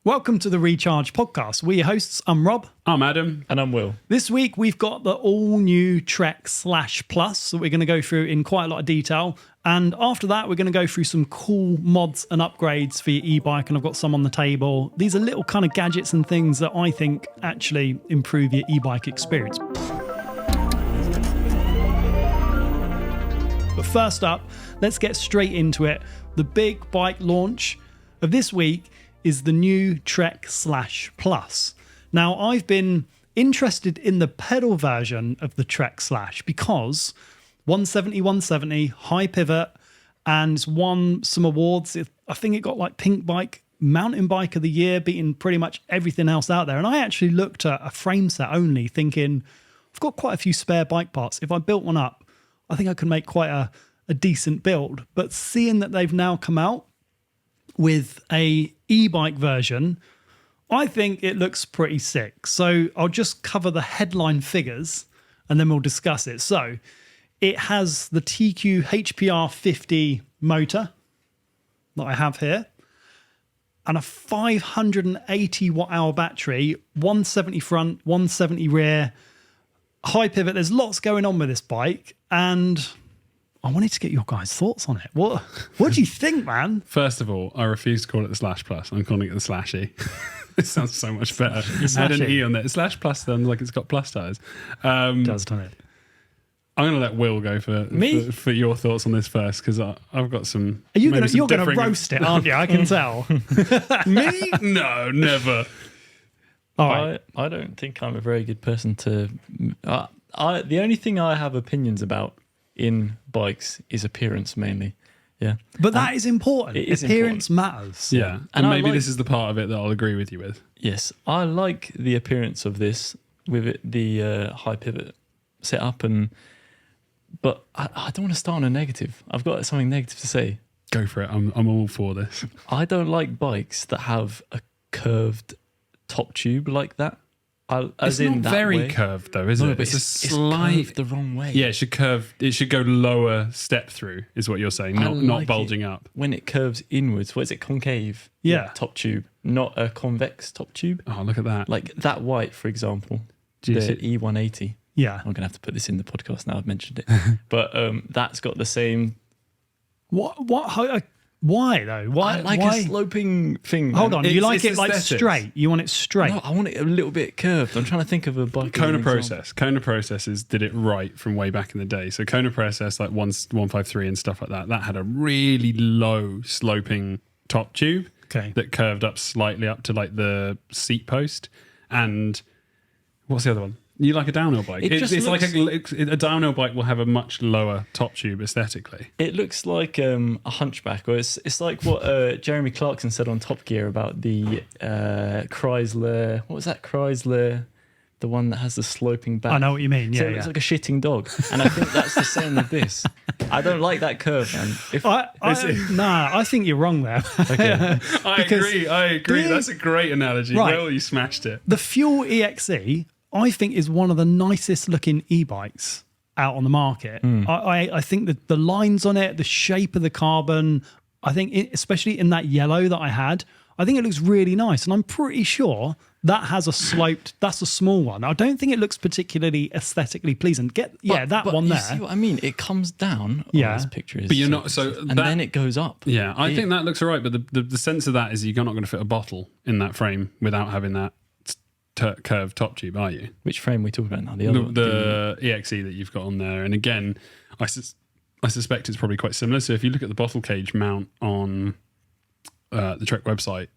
Welcome to the ReCHRG Podcast. We're your hosts. I'm Rob. I'm Adam. And I'm Will. This week we've got the all-new Trek/Plus that we're going to go through in quite a lot of detail. And after that, we're going to go through some cool mods and upgrades for your e-bike. And I've got some on the table. These are little kind of gadgets and things that I think actually improve your e-bike experience. But first up, let's get straight into it. The big bike launch of this week is the new Trek/Plus. Now, I've been interested in the pedal version of the Trek/ because 170, high pivot, and it's won some awards. I think it got like Pink Bike, Mountain Bike of the Year, beating pretty much everything else out there. And I actually looked at a frame set only, thinking, I've got quite a few spare bike parts. If I built one up, I think I could make quite a decent build. But seeing that they've now come out with a e-bike version, I think it looks pretty sick. So I'll just cover the headline figures and then we'll discuss it. So it has the TQ HPR 50 motor that I have here and a 580 watt-hour battery, 170 front, 170 rear, high pivot. There's lots going on with this bike, and I wanted to get your guys' thoughts on it. What do you think, man? First of all, I refuse to call it the /plus. I'm calling it the /e. It sounds so much better. Add an E on there. /plus sounds like it's got plus tires. Does, doesn't it? I'm going to let Will go for your thoughts on this first, because I've got some. You're going to roast it, aren't you? I can tell. Me? No, never. All right. I don't think I'm a very good person to. The only thing I have opinions about in bikes is appearance mainly. Yeah. But that is important. It is appearance matters. Yeah. And maybe this is the part of it that I'll agree with you with. Yes. I like the appearance of this with the high pivot setup, but I don't want to start on a negative. I've got something negative to say. Go for it. I'm all for this. I don't like bikes that have a curved top tube like that. It's not very curved though, is it? But it's curved the wrong way. Yeah, it should curve. It should go lower step through, is what you're saying, not bulging up. When it curves inwards, what is it? Concave. Yeah. Top tube, not a convex top tube. Oh, look at that! Like that white, for example, the E180. Yeah, I'm gonna have to put this in the podcast now. I've mentioned it, but that's got the same. Why though? Why? I like a sloping thing. Hold on, you like it like aesthetics. straight? You want it straight? No, I want it a little bit curved. I'm trying to think of a bike. Kona Processes did it right from way back in the day. So Kona Process, like 153 and stuff like that had a really low sloping top tube that curved up slightly up to like the seat post. And what's the other one? You like a downhill bike? It's like a downhill bike will have a much lower top tube aesthetically. It looks like a hunchback, or it's like what Jeremy Clarkson said on Top Gear about the Chrysler. What was that Chrysler? The one that has the sloping back. I know what you mean. Yeah, so it looks like a shitting dog, and I think that's the same with this. I don't like that curve, man. I think you're wrong there. Okay. I agree. That's a great analogy. Right. Well, you smashed it. The Fuel EXE, I think, is one of the nicest looking e-bikes out on the market. I think that the lines on it, the shape of the carbon, I think especially in that yellow that I had, I think it looks really nice. And I'm pretty sure that has a sloped, that's a small one. I don't think it looks particularly aesthetically pleasing. That one there. See what I mean? It comes down. This picture is. But you're not, then it goes up. Yeah, I think that looks all right. But the sense of that is you're not going to fit a bottle in that frame without having that curved top tube, are you? Which frame are we talking about now? The EXE that you've got on there. And again, I suspect it's probably quite similar. So if you look at the bottle cage mount on the Trek website,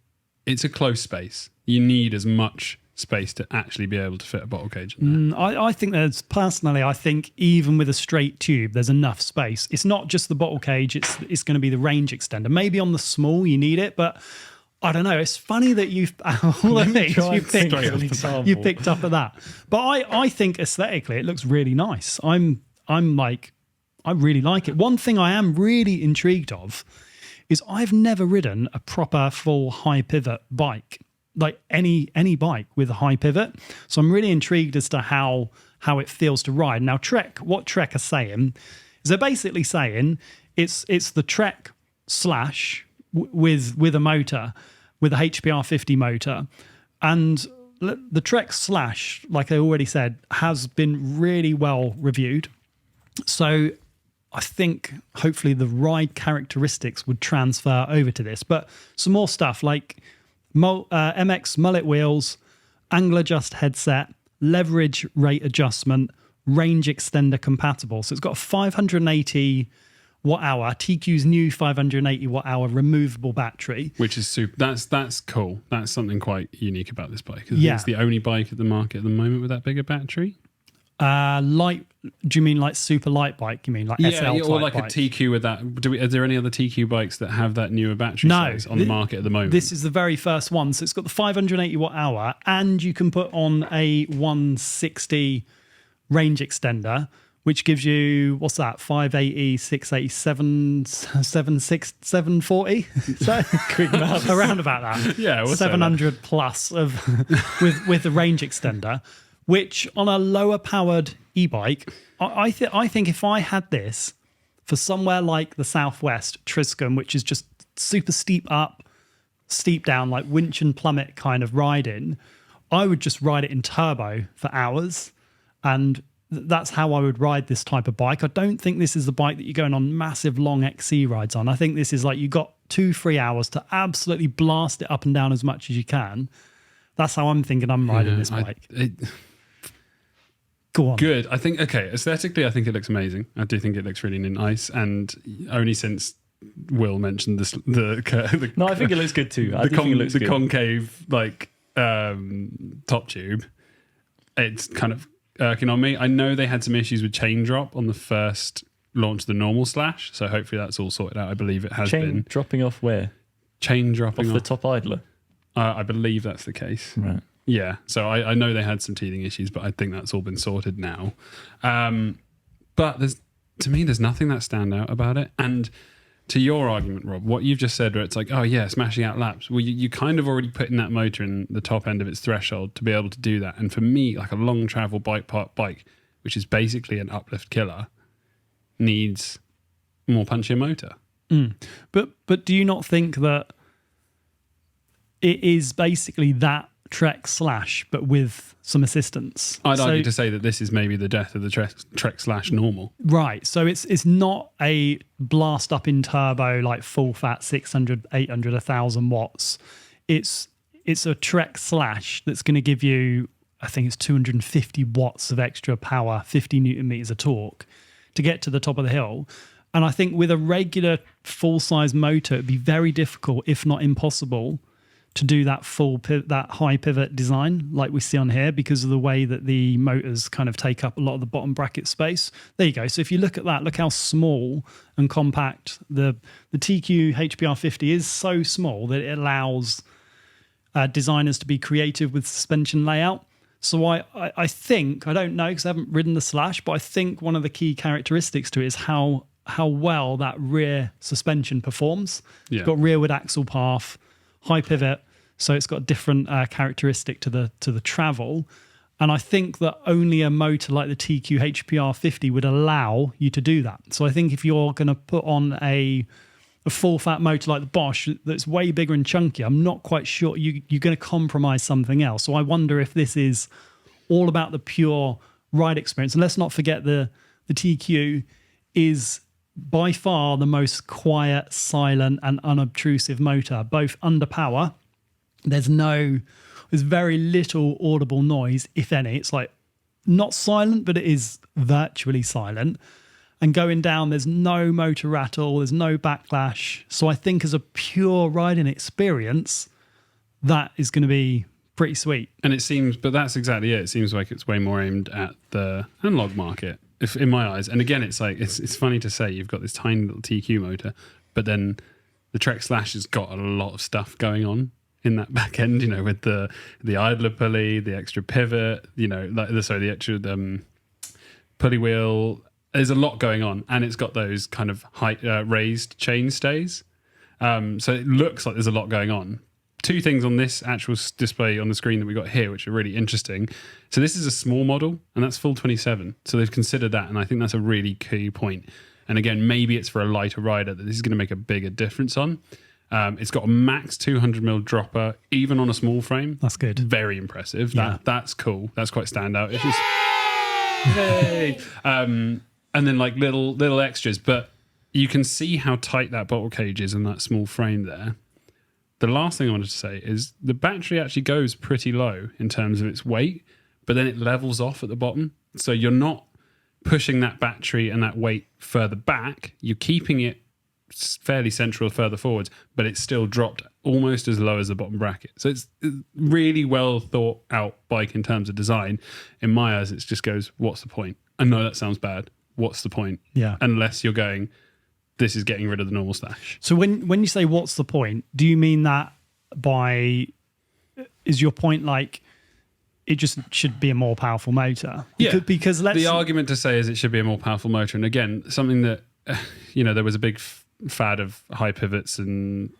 it's a close space. You need as much space to actually be able to fit a bottle cage in there. I think even with a straight tube, there's enough space. It's not just the bottle cage, it's going to be the range extender. Maybe on the small you need it, but I don't know. It's funny that you picked up at that. But I think aesthetically it looks really nice. I really like it. One thing I am really intrigued of is I've never ridden a proper full high pivot bike, like any bike with a high pivot. So I'm really intrigued as to how it feels to ride. Now what Trek are saying is they're basically saying it's the Trek / with a motor, with a HPR 50 motor. And the Trek Slash, like I already said, has been really well reviewed. So I think hopefully the ride characteristics would transfer over to this. But some more stuff like MX mullet wheels, angle adjust headset, leverage rate adjustment, range extender compatible. So it's got a 580 watt hour, TQ's new 580 watt hour removable battery, which is super. That's cool. That's something quite unique about this bike. Yeah, it's the only bike at the market at the moment with that bigger battery. Light? Do you mean like super light bike? You mean like SL type or like bike? a TQ with that? Are there any other TQ bikes that have that newer battery size on the market at the moment? This is the very first one. So it's got the 580 watt hour, and you can put on a 160 range extender, which gives you, what's that, 580, 680, 740? So quick maths. Around about that. Yeah, 700 plus of with the range extender, which on a lower powered e-bike, I think if I had this for somewhere like the Southwest, Triscombe, which is just super steep up, steep down, like winch and plummet kind of riding, I would just ride it in turbo for hours. And that's how I would ride this type of bike. I don't think this is the bike that you're going on massive long XC rides on. I think this is like you got 2-3 hours to absolutely blast it up and down as much as you can. That's how I'm thinking I'm riding this bike. Go on. Good. I think, okay, aesthetically, I think it looks amazing. I do think it looks really nice. And only since Will mentioned this, no, I think it looks good too. I think it looks good. Concave, like, top tube, it's kind of irking on me. I know they had some issues with chain drop on the first launch of the normal Slash, so hopefully that's all sorted out. I believe it has been. Chain dropping off where? Chain dropping off the top idler? I believe that's the case. Right. Yeah, so I know they had some teething issues, but I think that's all been sorted now. But to me, there's nothing that stand out about it. And to your argument, Rob, what you've just said, where it's like, oh yeah, smashing out laps. Well, you kind of already put in that motor in the top end of its threshold to be able to do that. And for me, like a long travel bike, which is basically an uplift killer, needs more punchier motor. But do you not think that it is basically that Trek Slash, but with some assistance? I'd argue to say that this is maybe the death of the Trek Slash normal. Right. So it's not a blast up in turbo, like full fat 600, 800, 1,000 watts. It's a Trek Slash that's going to give you, I think it's 250 watts of extra power, 50 Newton meters of torque to get to the top of the hill. And I think with a regular full size motor, it'd be very difficult, if not impossible, to do that that high pivot design like we see on here, because of the way that the motors kind of take up a lot of the bottom bracket space. There you go. So if you look at that, look how small and compact the TQ HPR 50 is. So small that it allows designers to be creative with suspension layout. So I think, I don't know because I haven't ridden the Slash, but I think one of the key characteristics to it is how well that rear suspension performs. Yeah. It's got rearward axle path, high pivot, so it's got a different characteristic to the travel. And I think that only a motor like the TQ HPR 50 would allow you to do that. So I think if you're going to put on a full fat motor like the Bosch that's way bigger and chunky, I'm not quite sure you're going to compromise something else. So I wonder if this is all about the pure ride experience. And let's not forget the TQ is by far the most quiet, silent, and unobtrusive motor, both under power. There's very little audible noise, if any. It's like not silent, but it is virtually silent. And going down, there's no motor rattle, there's no backlash. So I think as a pure riding experience, that is going to be pretty sweet. And it seems, but that's exactly it. It seems like it's way more aimed at the analog market, in my eyes. And again, it's like it's funny to say you've got this tiny little TQ motor, but then the Trek Slash has got a lot of stuff going on in that back end, with the idler pulley, the extra pivot, the extra pulley wheel. There's a lot going on, and it's got those kind of raised chain stays. So it looks like there's a lot going on. Two things on this actual display on the screen that we got here, which are really interesting. So this is a small model, and that's full 27. So they've considered that, and I think that's a really key point. And again, maybe it's for a lighter rider that this is going to make a bigger difference on. It's got a max 200mm dropper, even on a small frame. That's good. Very impressive. Yeah. That's cool. That's quite standout. It's just yay. And then like little extras, but you can see how tight that bottle cage is in that small frame there. The last thing I wanted to say is the battery actually goes pretty low in terms of its weight, but then it levels off at the bottom. So you're not pushing that battery and that weight further back. You're keeping it fairly central further forwards, but it's still dropped almost as low as the bottom bracket. So it's really well thought out bike in terms of design. In my eyes, it just goes, what's the point? I know that sounds bad. What's the point? Yeah. Unless you're going, this is getting rid of the normal stash. So when you say what's the point, do you mean that is your point like it just should be a more powerful motor? Yeah. Because the argument to say is it should be a more powerful motor. And again, something that, there was a big fad of high pivots and,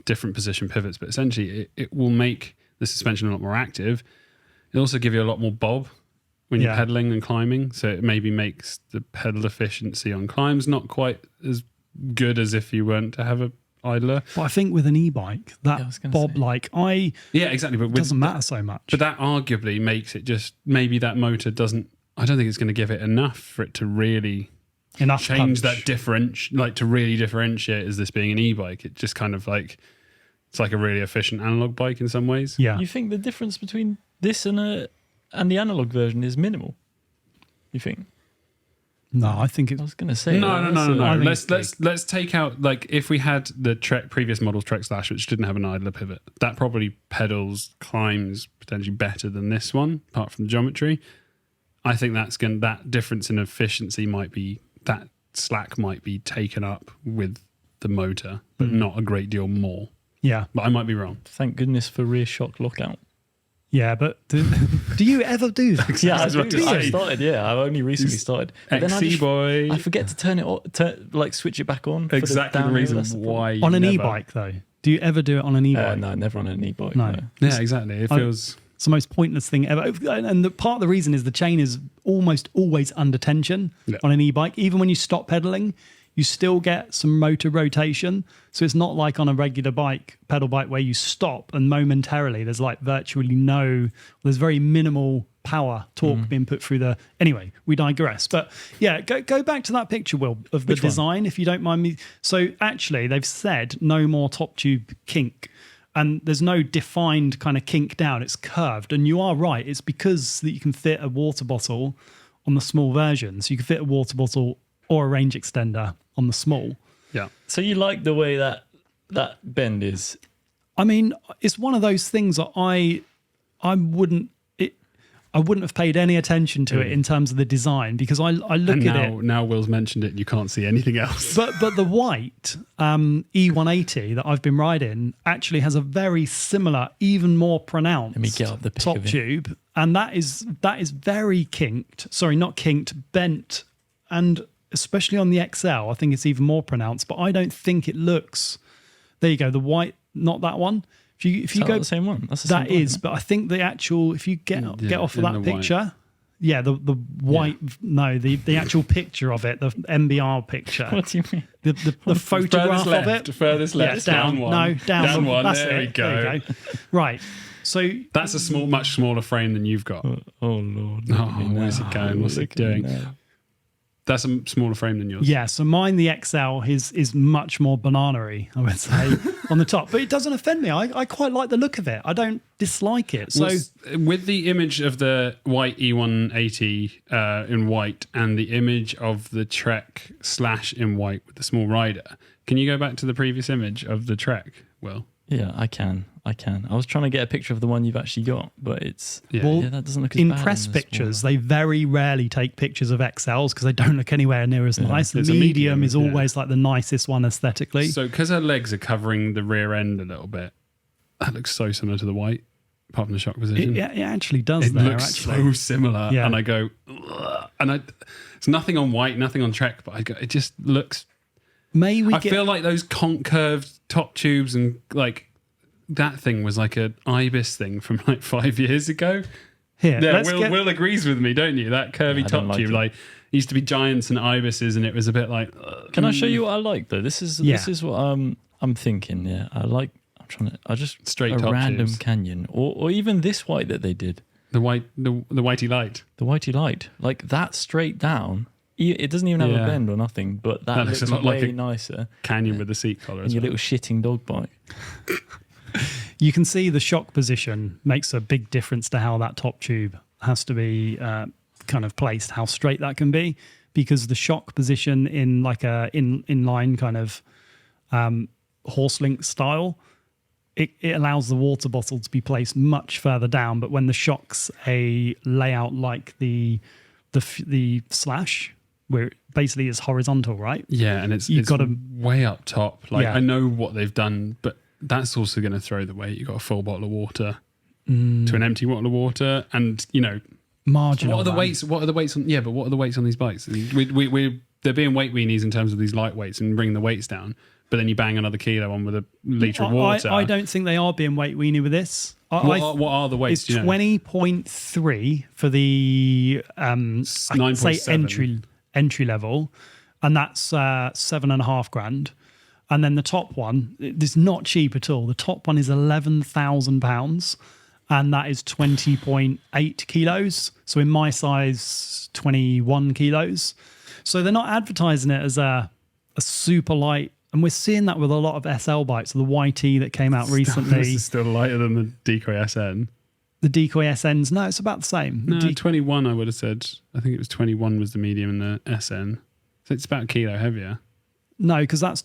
different position pivots, but essentially it will make the suspension a lot more active. It'll also give you a lot more bob when you're pedaling and climbing. So it maybe makes the pedal efficiency on climbs not quite as good as if you weren't to have a idler. But I think with an e-bike, that bob, exactly. But it doesn't matter so much. But that arguably makes it just, maybe that motor doesn't, I don't think it's going to give it enough for it to really change that to really differentiate as this being an e-bike. It just kind of like, it's like a really efficient analog bike in some ways. Yeah. You think the difference between this and the analog version is minimal? You think? No, I think it's... I was going to say... No. Let's take out, like, if we had the previous model Trek Slash, which didn't have an idler pivot, that probably pedals, climbs potentially better than this one, apart from the geometry. I think that difference in efficiency that slack might be taken up with the motor, but not a great deal more. Yeah. But I might be wrong. Thank goodness for rear shock lockout. Yeah, but do you ever do that? Yeah, I started. Yeah, I've only recently started. But then I forget to turn it on, switch it back on. Exactly the reason why. On an e-bike, though, do you ever do it on an e-bike? No, never on an e-bike. No. Yeah, exactly. It feels. It's the most pointless thing ever. And part of the reason is the chain is almost always under tension on an e-bike. Even when you stop pedaling, you still get some motor rotation. So it's not like on a regular pedal bike, where you stop and momentarily there's like there's very minimal torque being put through the... Anyway, we digress. But yeah, go back to that picture, Will, of the design, if you don't mind me. So actually, they've said no more top tube kink. And there's no defined kind of kink down. It's curved. And you are right. It's because that you can fit a water bottle on the small version. So you can fit a water bottle or a range extender on the small. Yeah. So you like the way that bend is? I mean, it's one of those things that I wouldn't have paid any attention to it in terms of the design, because I look at it. Now Will's mentioned it and you can't see anything else. But the white E180 that I've been riding actually has a very similar, even more pronounced Let me get up the top tube. And that is very kinked. Sorry, not kinked, bent. And especially on the XL, I think it's even more pronounced. But I don't think it looks... There you go, the white, not that one. If you go the same one, that's the that same is, but I think the actual, if you get off of that picture, white. Yeah, the white, no, the actual picture of it, the MBR picture. What do you mean? The photograph of it. Furthest left, down one. No, down one. That's there we go. There you go. Right. So that's a much smaller frame than you've got. Oh Lord! Where's it going? What's it doing? That's a smaller frame than yours. Yeah, so mine, the XL, is much more banana-y, I would say, on the top. But it doesn't offend me. I quite like the look of it. I don't dislike it. So with the image of the white E180 in white and the image of the Trek Slash in white with the small rider, can you go back to the previous image of the Trek, Will? Yeah, I can. I was trying to get a picture of the one you've actually got, but it's... Well, that doesn't look as in bad. press pictures, they very rarely take pictures of XLs because they don't look anywhere near as nice. The medium is always like the nicest one aesthetically. So because her legs are covering the rear end a little bit, that looks so similar to the white, apart from the shock position. It actually does. It looks so similar. Yeah. And I go... Ugh. And it's nothing on white, nothing on Trek, but I go, it just looks... I feel like those curved top tubes and like that thing was like an Ibis thing from like 5 years ago. Here, yeah, Will agrees with me, don't you? That curvy top tube, like it used to be Giants and Ibises, and it was a bit like. Can I show you what I like though? This is what I'm thinking, I just Straight a top random tubes. canyon, or even this white that they did, The whitey light. the whitey light, like that straight down. It doesn't even have a Yeah. bend or nothing, but that looks looks a lot like way a nicer. Canyon with the seat collar And as your well. little shitting dog bike. You can see the shock position makes a big difference to how that top tube has to be kind of placed, how straight that can be, because the shock position in like a inline kind of horse link style, it allows the water bottle to be placed much further down. But when the shock's a layout like the slash, where it basically is horizontal, right? Yeah, and it's got to way up top. Like Yeah. I know what they've done, but that's also going to throw the weight. You got a full bottle of water to an empty bottle of water, and marginal. what are the man. weights? What are the weights on? Yeah, but what are the weights on these bikes? They're being weight weenies in terms of these light weights and bringing the weights down. But then you bang another kilo on with a litre of water. I don't think they are being weight weenie with this. What are the weights? It's 20.3 for the say 9.7. entry level, and that's £7,500. And then the top one, this is not cheap at all. The top one is £11,000, and that is 20.8 kilos. So in my size, 21 kilos. So they're not advertising it as a super light. And we're seeing that with a lot of SL bikes. The YT that came out recently. This is still lighter than the Decoy SN. The Decoy SNs, no, it's about the same. No, 21 I would have said. I think it was 21 was the medium and the SN. So it's about a kilo heavier. No, because it's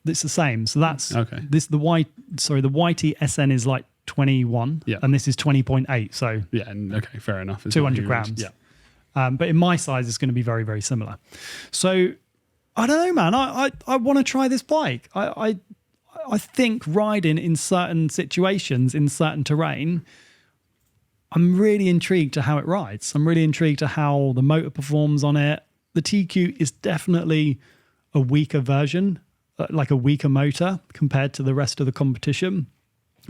the same. So that's Okay. The YT SN is like 21, Yeah. and this is 20.8. So Yeah, okay, fair enough. It's 200 not huge. grams. Yeah. But in my size, it's going to be very, very similar. So I don't know, man. I want to try this bike. I think riding in certain situations, in certain terrain, I'm really intrigued to how it rides. I'm really intrigued to how the motor performs on it. The TQ is definitely a weaker version, like a weaker motor compared to the rest of the competition.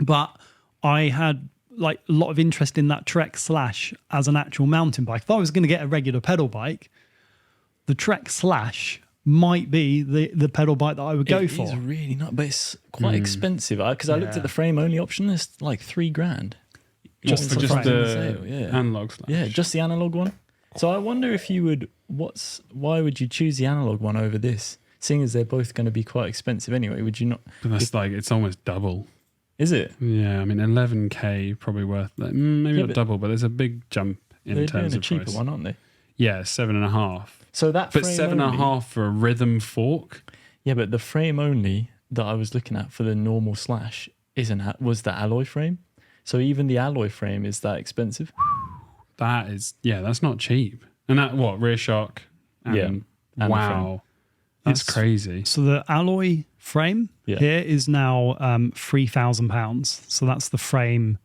But I had like a lot of interest in that Trek Slash as an actual mountain bike. If I was going to get a regular pedal bike, the Trek Slash might be the pedal bike that I would go for. It's really not, but it's quite expensive. Because I looked at the frame only option. It's like $3,000. Just for What's just the the sale, yeah. analog slash. Yeah, just the analog one. So I wonder if you would. Why would you choose the analog one over this? Seeing as they're both going to be quite expensive anyway, would you not? But that's like, it's almost double. Is it? Yeah, I mean, 11K probably worth, maybe not double, but there's a big jump in They're terms doing a of cheaper price. one, aren't they? Yeah, 7.5. So that. But frame 7.5 only- for a rhythm fork. Yeah, but the frame only that I was looking at for the normal slash was the alloy frame. So even the alloy frame is that expensive. That is, that's not cheap. And that, rear shock? And, Yeah, and the wow. That's crazy. So the alloy frame here is now £3,000. So that's the frame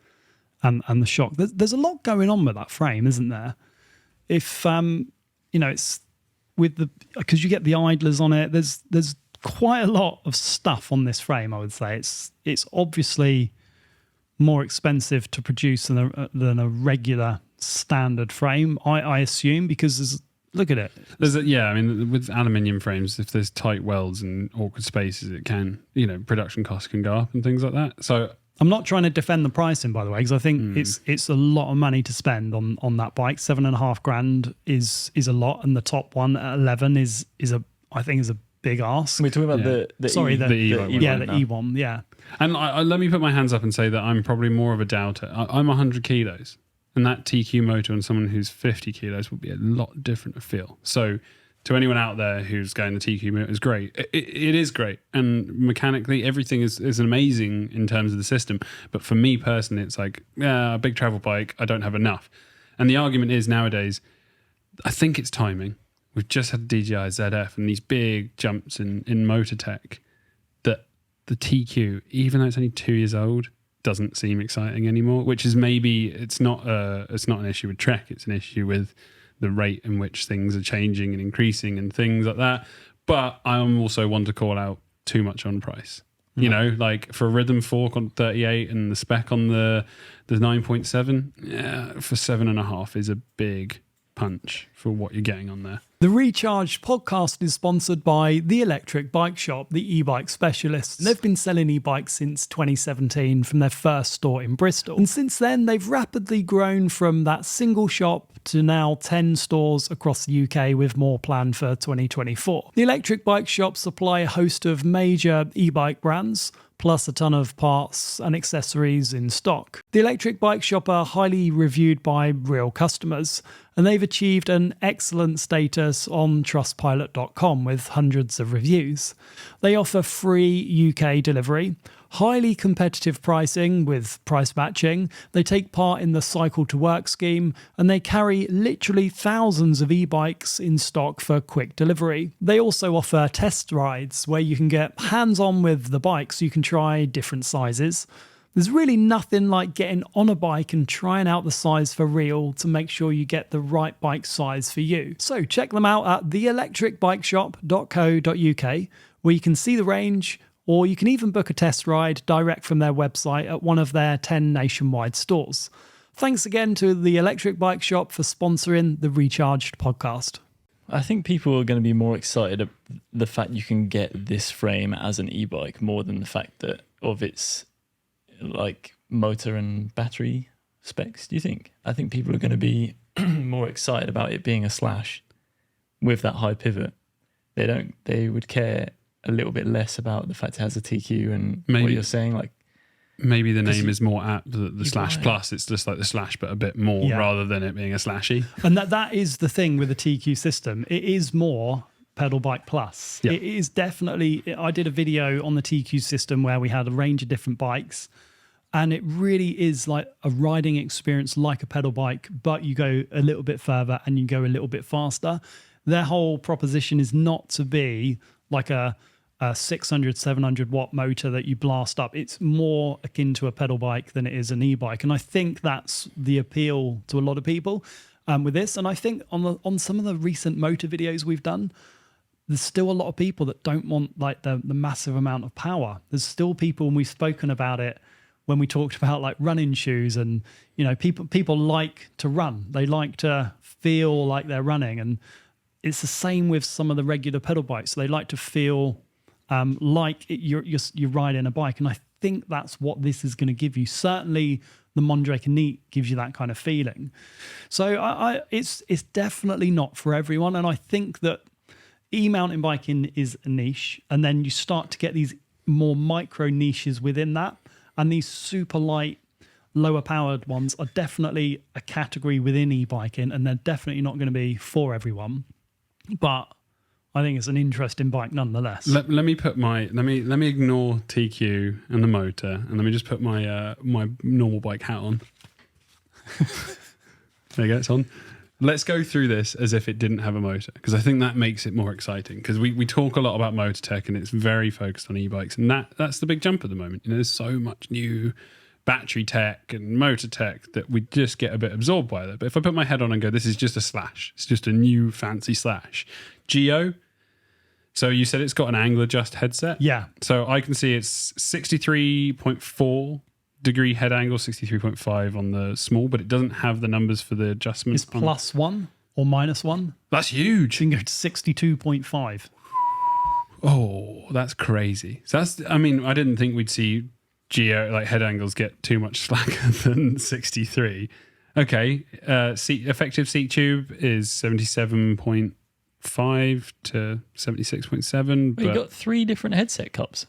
and the shock. There's a lot going on with that frame, isn't there? If it's with because you get the idlers on it. There's quite a lot of stuff on this frame. I would say it's obviously more expensive to produce than a regular standard frame. I assume because look at it. I mean, with aluminium frames, if there's tight welds and awkward spaces, it can, production costs can go up and things like that. So I'm not trying to defend the pricing, by the way, because I think it's a lot of money to spend on that bike. $7,500 is a lot, and the top one at 11 is a big ask. We're talking about the E1, yeah. And let me put my hands up and say that I'm probably more of a doubter. I'm 100 kilos, and that TQ motor on someone who's 50 kilos will be a lot different to feel. So to anyone out there who's going the TQ motor is great. It is great. And mechanically, everything is amazing in terms of the system. But for me personally, it's like, a big travel bike, I don't have enough. And the argument is nowadays, I think it's timing. We've just had DJI ZF and these big jumps in motor tech that the TQ, even though it's only 2 years old, doesn't seem exciting anymore, which is maybe it's not an issue with Trek, it's an issue with the rate in which things are changing and increasing and things like that. But I'm also one to call out too much on price. Like for a rhythm fork on 38 and the spec on the 9.7, for 7.5 is a big punch for what you're getting on there. The ReCHRGD Podcast is sponsored by The Electric Bike Shop, the e-bike specialists. They've been selling e-bikes since 2017 from their first store in Bristol. And since then, they've rapidly grown from that single shop to now 10 stores across the UK, with more planned for 2024. The Electric Bike Shop supply a host of major e-bike brands, plus a ton of parts and accessories in stock. The Electric Bike Shop are highly reviewed by real customers, and they've achieved an excellent status on Trustpilot.com with hundreds of reviews. They offer free UK delivery, highly competitive pricing with price matching. They take part in the Cycle to Work scheme, and they carry literally thousands of e-bikes in stock for quick delivery. They also offer test rides where you can get hands-on with the bike so you can try different sizes. There's really nothing like getting on a bike and trying out the size for real to make sure you get the right bike size for you. So check them out at theelectricbikeshop.co.uk, where you can see the range, or you can even book a test ride direct from their website at one of their 10 nationwide stores. Thanks again to the Electric Bike Shop for sponsoring the ReCHRGD podcast. I think people are going to be more excited at the fact you can get this frame as an e-bike more than the fact that of its like motor and battery specs. Do you think? I think people are going to be more excited about it being a slash with that high pivot. They would care a little bit less about the fact it has a TQ and what you're saying, like maybe the name is more apt, the slash plus. It's just like the slash but a bit more, rather than it being a slashy. And that is the thing with the TQ system. It is more pedal bike plus. It is definitely, I did a video on the TQ system where we had a range of different bikes, and it really is like a riding experience like a pedal bike, but you go a little bit further and you go a little bit faster. Their whole proposition is not to be like a 600, 700 watt motor that you blast up. It's more akin to a pedal bike than it is an e-bike. And I think that's the appeal to a lot of people with this. And I think on some of the recent motor videos we've done, there's still a lot of people that don't want like the massive amount of power. There's still people, and we've spoken about it when we talked about like running shoes, and you know, people like to run. They like to feel like they're running, and it's the same with some of the regular pedal bikes. They like to feel like you're riding a bike, and I think that's what this is going to give you. Certainly, the Mondraker Neat gives you that kind of feeling. So it's definitely not for everyone, and I think that e-mountain biking is a niche, and then you start to get these more micro niches within that, and these super light, lower powered ones are definitely a category within e-biking, and they're definitely not going to be for everyone. But I think it's an interesting bike nonetheless. Let me put let me ignore TQ and the motor, and let me just put my my normal bike hat on. There you go, it's on. Let's go through this as if it didn't have a motor, because I think that makes it more exciting, because we talk a lot about motor tech and it's very focused on e-bikes, and that's the big jump at the moment. You know, there's so much new battery tech and motor tech that we just get a bit absorbed by that. But if I put my head on and go, this is just a slash, it's just a new fancy slash. Geo, so you said it's got an angle adjust headset? Yeah. So I can see it's 63.4 degree head angle, 63.5 on the small, but it doesn't have the numbers for the adjustment. It's +1 or -1. That's huge. You can go to 62.5. Oh, that's crazy. So I didn't think we'd see Geo like head angles get too much slacker than 63. Okay, effective seat tube is 77.5 to 76.7. But you got 3 different headset cups.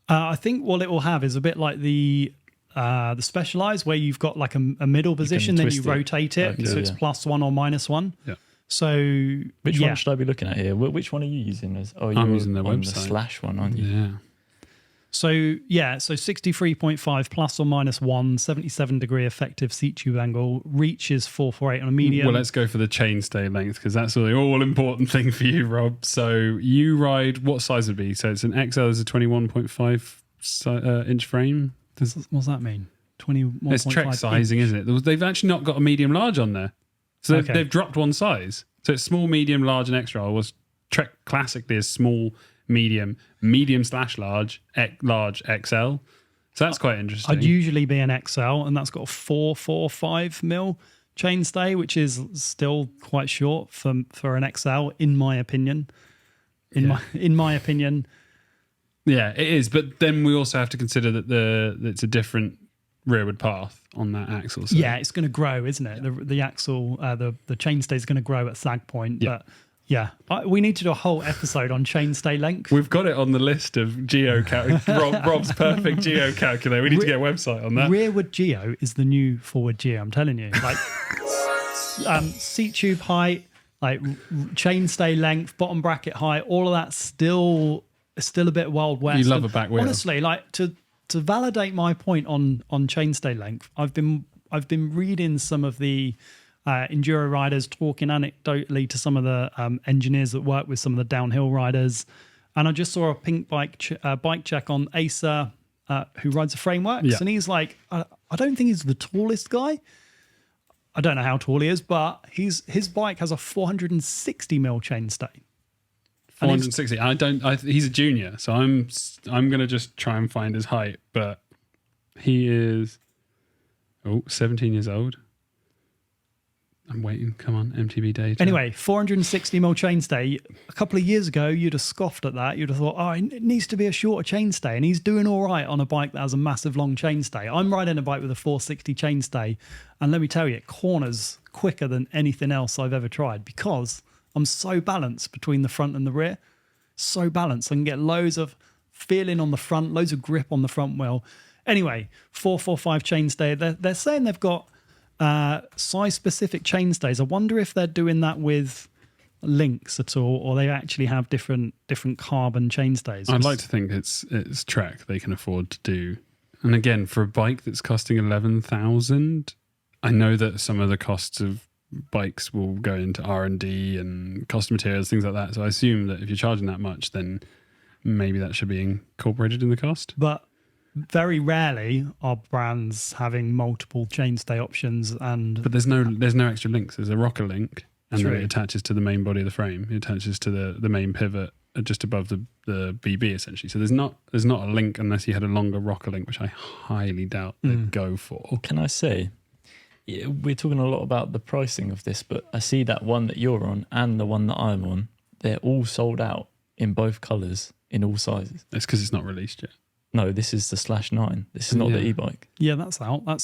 I think what it will have is a bit like the Specialized, where you've got like a middle position, then you rotate it, okay, so it's +1 or -1. Yeah. So which one should I be looking at here? Which one are you using? I'm using their website. The slash one, aren't you? Yeah. So 63.5 +or -1, 77 degree effective seat tube angle. Reach is 448 on a medium. Well, let's go for the chainstay length, because that's the all important thing for you, Rob. So you ride, what size would it be? So it's an XL, is a 21.5 inch frame. What's that mean? 21.5. It's Trek sizing, isn't it? They've actually not got a medium large on there. So they've dropped one size. So it's small, medium, large, and extra. Was Trek classically is small, medium / large, large XL. So that's quite interesting. I'd usually be an XL, and that's got a 445 mil chainstay, which is still quite short for an XL, in my opinion. In my opinion. Yeah, it is. But then we also have to consider that it's a different rearward path on that axle. So. Yeah, it's going to grow, isn't it? Yeah. The axle, the chainstay is going to grow at sag point. Yeah. But yeah, we need to do a whole episode on chainstay length. We've got it on the list of Rob's perfect geo calculator. We need to get a website on that. Rearward geo is the new forward geo. I'm telling you, like seat tube height, like chainstay length, bottom bracket height, all of that's still a bit Wild West. You love a back wheel. Honestly, like to validate my point on chainstay length, I've been reading some of the enduro riders talking anecdotally to some of the engineers that work with some of the downhill riders, and I just saw a pink bike check on Acer, who rides the Frameworks, and he's like, I don't think he's the tallest guy. I don't know how tall he is, but his bike has a 460 mil chainstay. 460. He's a junior, so I'm gonna just try and find his height, but he is 17 years old. I'm waiting. Come on, MTB data. Anyway, 460 mil chainstay. A couple of years ago, you'd have scoffed at that. You'd have thought, it needs to be a shorter chainstay, and he's doing all right on a bike that has a massive long chainstay. I'm riding a bike with a 460 chainstay, and let me tell you, it corners quicker than anything else I've ever tried because I'm so balanced between the front and the rear. So balanced. I can get loads of feeling on the front, loads of grip on the front wheel. Anyway, 445 chainstay. They're saying they've got size-specific chainstays. I wonder if they're doing that with links at all, or they actually have different carbon chainstays. I'd like to think it's Trek they can afford to do. And again, for a bike that's costing 11,000, I know that some of the costs of bikes will go into R&D and cost of materials, things like that. So I assume that if you're charging that much, then maybe that should be incorporated in the cost. But very rarely are brands having multiple chainstay options, but there's no extra links. There's a rocker link, and then it attaches to the main body of the frame. It attaches to the main pivot just above the BB essentially. So there's not a link unless you had a longer rocker link, which I highly doubt they'd go for. Can I say, we're talking a lot about the pricing of this, but I see that one that you're on and the one that I'm on, they're all sold out in both colours, in all sizes. It's because it's not released yet. No, this is the /9. This is not the e-bike. Yeah, that's out. I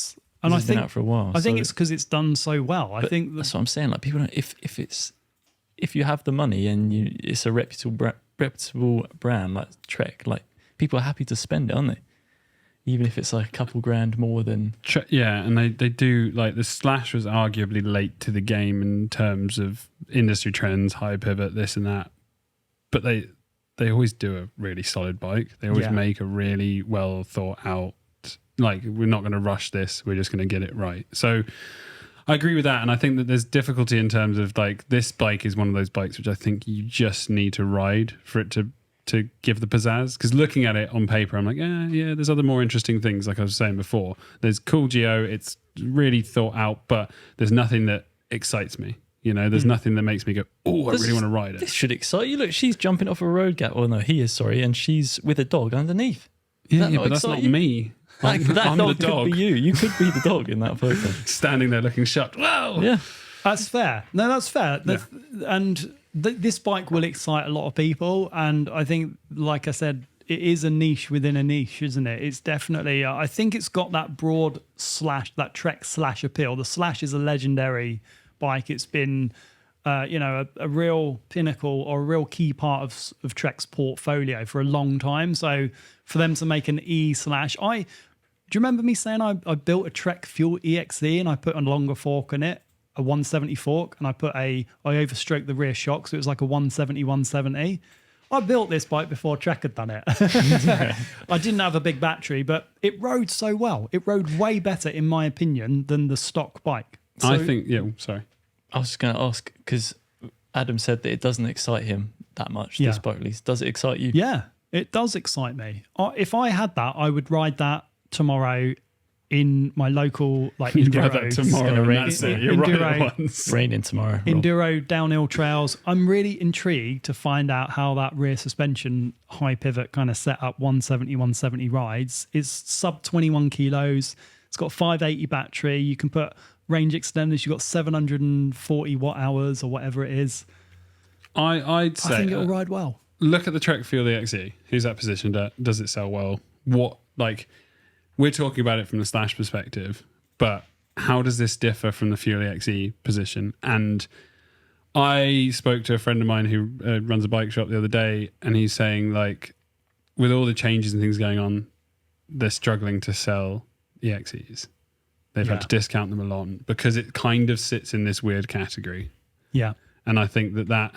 think been out for a while. I think it's because it's done so well. I think that's what I'm saying. Like people, if you have the money and it's a reputable brand like Trek, like people are happy to spend it, aren't they? Even if it's like a couple grand more than... Yeah, and they do, like the Slash was arguably late to the game in terms of industry trends, high pivot, this and that. But they always do a really solid bike. They always make a really well thought out, like, we're not going to rush this, we're just going to get it right. So I agree with that. And I think that there's difficulty in terms of, like, this bike is one of those bikes which I think you just need to ride for it to give the pizzazz. Because looking at it on paper, I'm like, yeah, there's other more interesting things, like I was saying before. There's cool geo, it's really thought out, but there's nothing that excites me. You know, there's nothing that makes me go, I really want to ride it. This should excite you. Look, she's jumping off a road gap. Oh, no, he is, sorry. And she's with a dog underneath. Yeah, but that's not me. I'm the dog. Could be you. You could be the dog in that photo. Standing there looking shocked. Whoa! Yeah. That's fair. No, that's fair. And this bike will excite a lot of people. And I think, like I said, it is a niche within a niche, isn't it? It's definitely, I think it's got that broad that Trek Slash appeal. The Slash is a legendary bike. It's been a real pinnacle or a real key part of Trek's portfolio for a long time. So for them to make an E/Slash, do you remember me saying I built a Trek Fuel EXE and I put a longer fork in it, a 170 fork, and I overstroked the rear shock, so it was like a 170. I built this bike before Trek had done it. I didn't have a big battery, but it rode so well. It rode way better, in my opinion, than the stock bike. So, I think, sorry. I was just going to ask, because Adam said that it doesn't excite him that much, this bike release. Does it excite you? Yeah, it does excite me. If I had that, I would ride that tomorrow in my local enduro. Ride that tomorrow, and that's it. You're right once. Raining tomorrow. Enduro downhill trails. I'm really intrigued to find out how that rear suspension high pivot kind of set up 170 rides. It's sub 21 kilos. It's got 580 battery. You can put range extenders. You've got 740 watt hours or whatever it is. I'd say I think it'll ride well. Look at the Trek Fuel EXE. Who's that positioned at? Does it sell well? What, like, we're talking about it from the Slash perspective, but how does this differ from the Fuel EXE position? And I spoke to a friend of mine who runs a bike shop the other day, and he's saying, like, with all the changes and things going on, they're struggling to sell EXEs. They've had to discount them a lot because it kind of sits in this weird category. Yeah. And I think that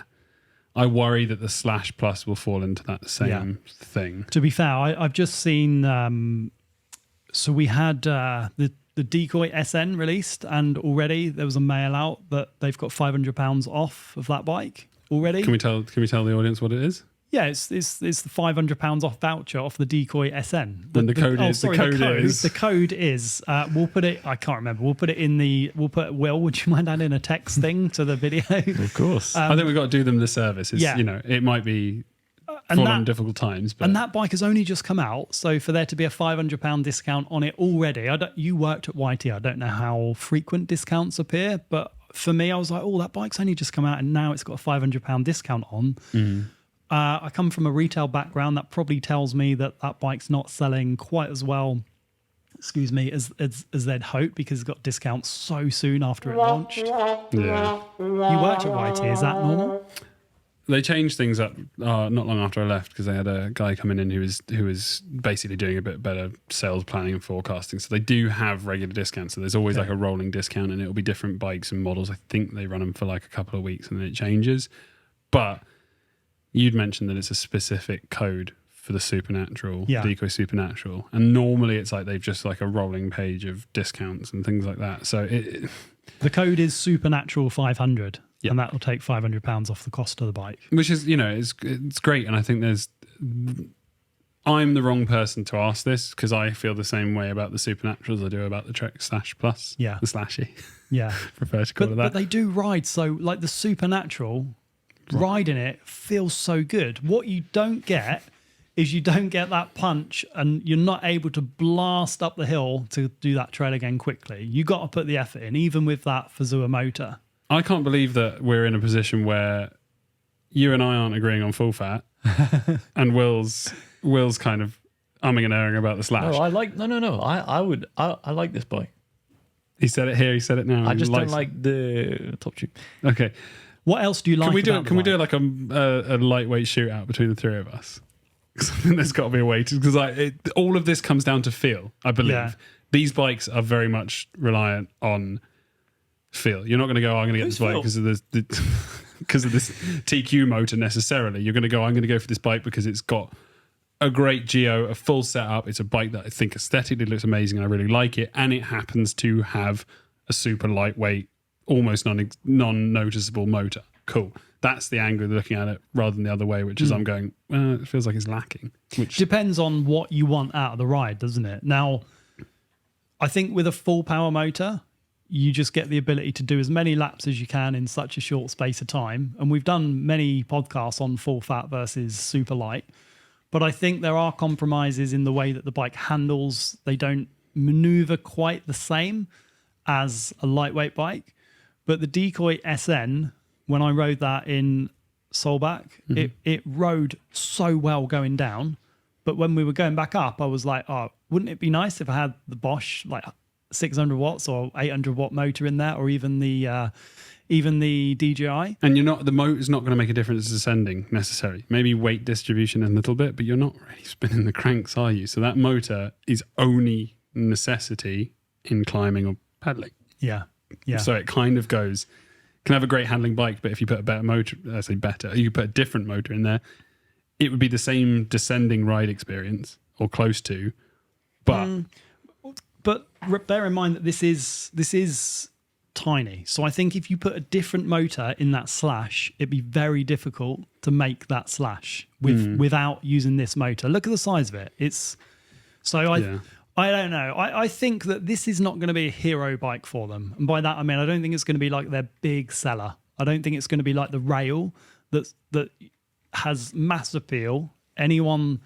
I worry that the Slash Plus will fall into that same thing. To be fair, I've just seen, so we had the Decoy SN released, and already there was a mail out that they've got £500 off of that bike already. Can we tell the audience what it is? Yeah, it's the £500 off voucher off the Decoy SN. And the code is we'll put it. I can't remember. We'll put it in the. Will, would you mind adding a text thing to the video? Of course. I think we've got to do them the service. It's, it might be full on difficult times. But. And that bike has only just come out, so for there to be a £500 discount on it already, you worked at YT. I don't know how frequent discounts appear, but for me, I was like, oh, that bike's only just come out, and now it's got a £500 discount on. Mm. I come from a retail background. That probably tells me that bike's not selling quite as well, as they'd hoped, because it's got discounts so soon after it launched. Yeah. You worked at YT, is that normal? They changed things up not long after I left, because they had a guy coming in who was basically doing a bit better sales planning and forecasting. So they do have regular discounts. So there's always like a rolling discount, and it'll be different bikes and models. I think they run them for like a couple of weeks and then it changes. But you'd mentioned that it's a specific code for the Supernatural, Decoy Supernatural. And normally it's like they've just like a rolling page of discounts and things like that. So the code is Supernatural 500, and that will take £500 off the cost of the bike. Which is, it's great. And I think I'm the wrong person to ask this, because I feel the same way about the Supernatural as I do about the Trek Slash Plus. Yeah. The Slashy. Yeah. Prefer to call it that. But they do ride. So like the Supernatural, riding it feels so good. What you don't get is you don't get that punch, and you're not able to blast up the hill to do that trail again quickly. You got to put the effort in, even with that Fazua motor. I can't believe that we're in a position where you and I aren't agreeing on full fat, and Will's kind of umming and erring about the Slash. No. I like this bike. He said it here. He said it now. I just don't like the top tube. Okay. What else do you like? Can we do like a lightweight shootout between the three of us? Because I think there's got to be a way to. Because all of this comes down to feel. I believe these bikes are very much reliant on feel. You're not going to go, I'm going to get this bike because of this TQ motor necessarily. You're going to go, I'm going to go for this bike because it's got a great geo, a full setup. It's a bike that I think aesthetically looks amazing and I really like it. And it happens to have a super lightweight, almost non-noticeable motor. Cool. That's the angle of looking at it, rather than the other way, which is I'm going, it feels like it's lacking. Which depends on what you want out of the ride, doesn't it? Now, I think with a full power motor, you just get the ability to do as many laps as you can in such a short space of time. And we've done many podcasts on full fat versus super light. But I think there are compromises in the way that the bike handles. They don't maneuver quite the same as a lightweight bike. But the Decoy SN, when I rode that in Solbach, it rode so well going down. But when we were going back up, I was like, oh, wouldn't it be nice if I had the Bosch like 600 watts or 800 watt motor in there, or even the DJI? And the motor's not going to make a difference descending necessarily. Maybe weight distribution a little bit, but you're not really spinning the cranks, are you? So that motor is only necessity in climbing or pedaling. Yeah. So it kind of goes, can have a great handling bike, but if you put a better motor, I say better, you put a different motor in there, it would be the same descending ride experience or close to, but bear in mind that this is tiny. So I think if you put a different motor in that Slash, it'd be very difficult to make that Slash without using this motor. Look at the size of it. I don't know. I think that this is not going to be a hero bike for them. And by that, I mean, I don't think it's going to be like their big seller. I don't think it's going to be like the Rail that has mass appeal. Anyone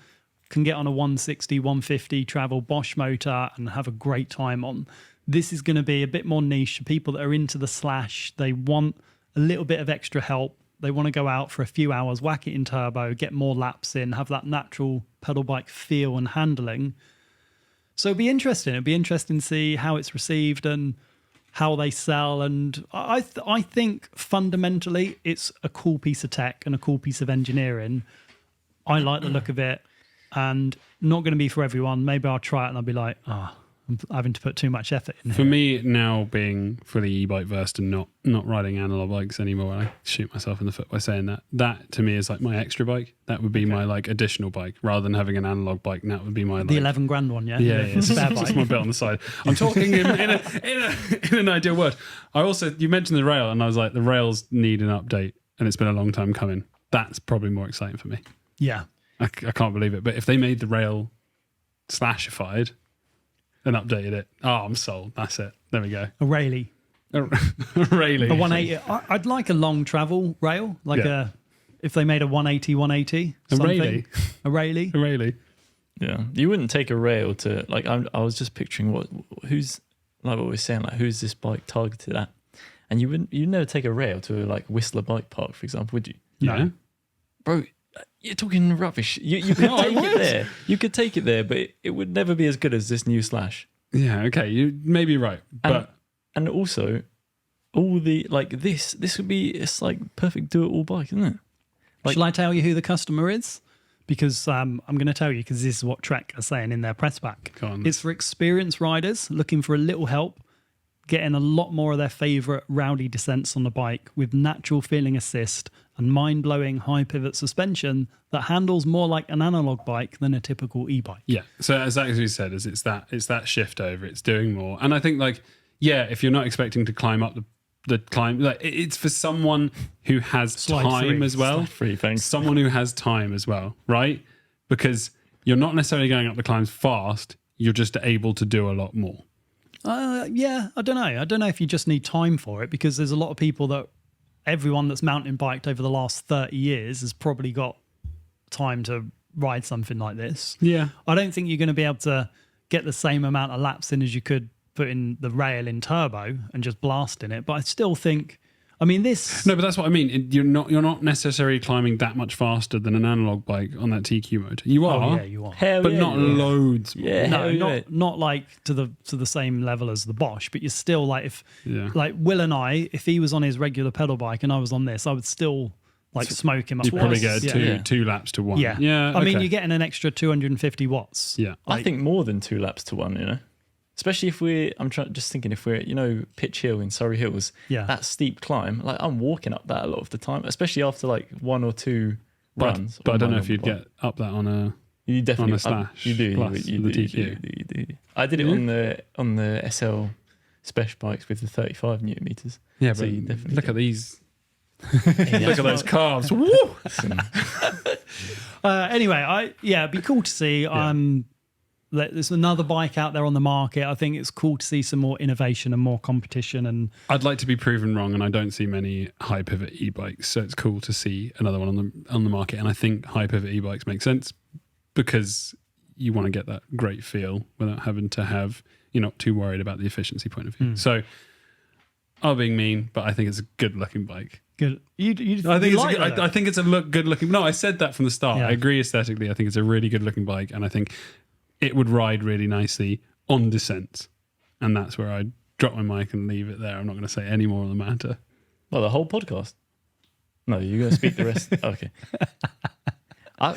can get on a 160, 150 travel Bosch motor and have a great time on. this is going to be a bit more niche for people that are into the slash. They want a little bit of extra help. They want to go out for a few hours, whack it in turbo, get more laps in, have that natural pedal bike feel and handling. So it'd be interesting. It'd be interesting to see how it's received and how they sell. And I think fundamentally it's a cool piece of tech and a cool piece of engineering. I like the look of it, and not going to be for everyone. Maybe I'll try it and I'll be like, I'm having to put too much effort in. For me, now being fully e-bike versed and not riding analog bikes anymore, I shoot myself in the foot by saying that to me is like my extra bike. That would be my like additional bike rather than having an analog bike. And that would be my the 11 grand one, yeah. Yeah, it's just my bit on the side. I'm talking in an ideal world. You mentioned the rail, and I was like, the rails need an update, and it's been a long time coming. That's probably more exciting for me. Yeah, I can't believe it. But if they made the rail slashified and updated it, I'm sold. That's it. There we go. A Rayleigh. A Rayleigh. A 180. I'd like a long travel rail, if they made a 180. A Rayleigh. A Rayleigh. A Rayleigh. Yeah, you wouldn't take a rail to like. I was just picturing who's like what we're saying, like who's this bike targeted at, and you'd never take a rail to like Whistler Bike Park, for example, would you? No, bro. You're talking rubbish. You could take it there. You could take it there, but it would never be as good as this new Slash. Yeah, okay, you may be right, but and also all the like this would be it's like perfect do-it-all bike, isn't it? Like, shall I tell you who the customer is? Because I'm going to tell you because this is what Trek are saying in their press pack. It's for experienced riders looking for a little help, getting a lot more of their favourite rowdy descents on the bike with natural feeling assist and mind-blowing high pivot suspension that handles more like an analog bike than a typical e-bike. Yeah. So as you said, it's that shift over. It's doing more, and I think if you're not expecting to climb up the climb, like it's for someone who has time as well. Someone who has time as well, right? Because you're not necessarily going up the climbs fast. You're just able to do a lot more. Yeah, I don't know. I don't know if you just need time for it, because there's a lot of people that everyone that's mountain biked over the last 30 years has probably got time to ride something like this. Yeah. I don't think you're going to be able to get the same amount of laps in as you could putting the rail in turbo and just blasting it. But I still think, I mean, this... No, but that's what I mean. You're not necessarily climbing that much faster than an analog bike on that TQ motor. You are. Oh, yeah, you are. Hell but yeah, not loads more. Yeah, no, not like to the same level as the Bosch, but you're still like, like Will and I, if he was on his regular pedal bike and I was on this, I would still like smoke him up. You'd probably get two laps to one. Yeah. Yeah. I mean, you're getting an extra 250 watts. Yeah. I think more than 2 laps to 1, you know? Especially if just thinking if we're, Pitch Hill in Surrey Hills, that steep climb, like I'm walking up that a lot of the time, especially after like 1 or 2 runs. But I don't know if you'd get up that on a Slash. You do. Plus You the do. TQ. I did it on the SL Special bikes with the 35 Newton meters. Yeah, so but you definitely look at these. Hey, look at those calves. Woo! Anyway, it'd be cool to see. Yeah. There's another bike out there on the market. I think it's cool to see some more innovation and more competition. And I'd like to be proven wrong, and I don't see many high pivot e-bikes, so it's cool to see another one on the market. And I think high pivot e-bikes make sense because you want to get that great feel without having to have, you're not too worried about the efficiency point of view. So I'm being mean, but I think it's a good looking bike. Good. I think it's a good looking. No, I said that from the start. Yeah. I agree aesthetically. I think it's a really good looking bike, and I think it would ride really nicely on descent. And that's where I'd drop my mic and leave it there. I'm not going to say any more on the matter. Well, the whole podcast. No, you're going to speak the rest. Okay.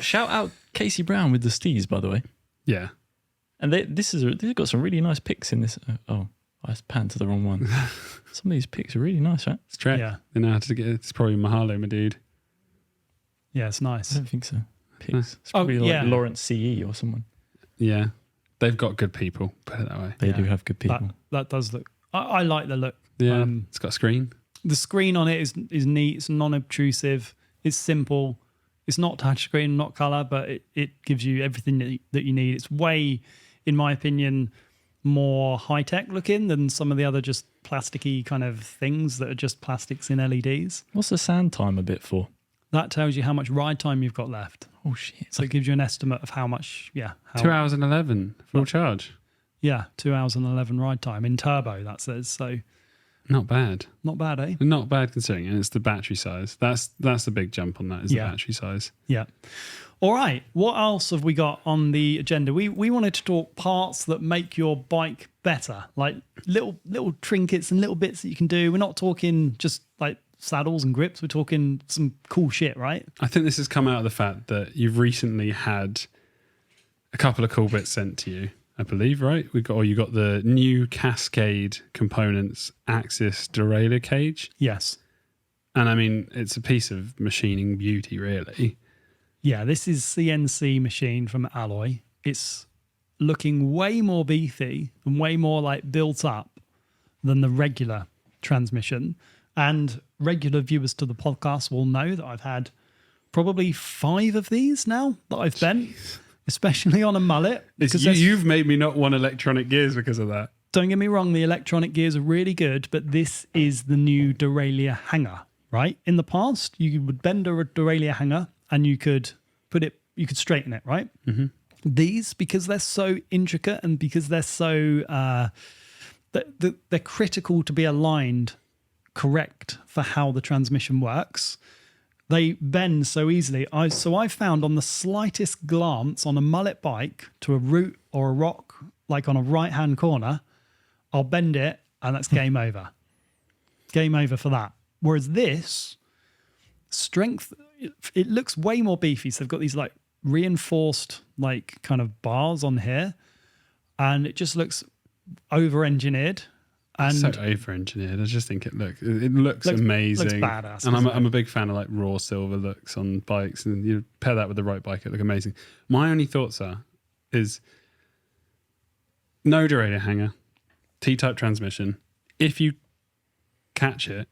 Shout out Casey Brown with the Stees, by the way. Yeah. And they've got some really nice pics in this. I panned to the wrong one. Some of these pics are really nice, right? It's Trek. Yeah. They know how to get it. It's probably Mahalo, my dude. Yeah, it's nice. I don't think so. Pics. It's probably like Lawrence CE or someone. Yeah. They've got good people, put it that way. They do have good people. That does look... I like the look. Yeah. It's got a screen. The screen on it is neat. It's non-obtrusive. It's simple. It's not touchscreen, not colour, but it gives you everything that you need. It's way, in my opinion, more high-tech looking than some of the other just plasticky kind of things that are just plastics in LEDs. What's the sand time a bit for? That tells you how much ride time you've got left. Oh, shit. So it gives you an estimate of how much, 2 hours and 11, full charge. Yeah, 2 hours and 11 ride time in turbo, that says. So not bad. Not bad, eh? Not bad considering. And it's the battery size. That's the big jump on that is the battery size. Yeah. All right. What else have we got on the agenda? We wanted to talk parts that make your bike better, like little trinkets and little bits that you can do. We're not talking just like saddles and grips. We're talking some cool shit, right? I think this has come out of the fact that you've recently had a couple of cool bits sent to you, I believe, right? You got the new Cascade Components Axis derailleur cage. Yes. And I mean, it's a piece of machining beauty, really. Yeah, this is CNC machine from Alloy. It's looking way more beefy and way more like built up than the regular transmission. And regular viewers to the podcast will know that I've had probably 5 of these now that I've bent, especially on a mullet. You've made me not want electronic gears because of that. Don't get me wrong, the electronic gears are really good, but this is the new derailleur hanger, right? In the past, you would bend a derailleur hanger and you could straighten it, right? Mm-hmm. These, because they're so intricate and because they're so they're critical to be aligned correct for how the transmission works, they bend so easily. I found on the slightest glance on a mullet bike to a root or a rock, like on a right-hand corner, I'll bend it and that's game over. Game over for that. Whereas this strength, it looks way more beefy. So they've got these like reinforced like kind of bars on here, and it just looks over-engineered. And so over-engineered. I just think it looks amazing. Looks badass. And I'm a big fan of like raw silver looks on bikes, and you pair that with the right bike, it look amazing. My only thoughts is no derailleur hanger, T-type transmission. If you catch it,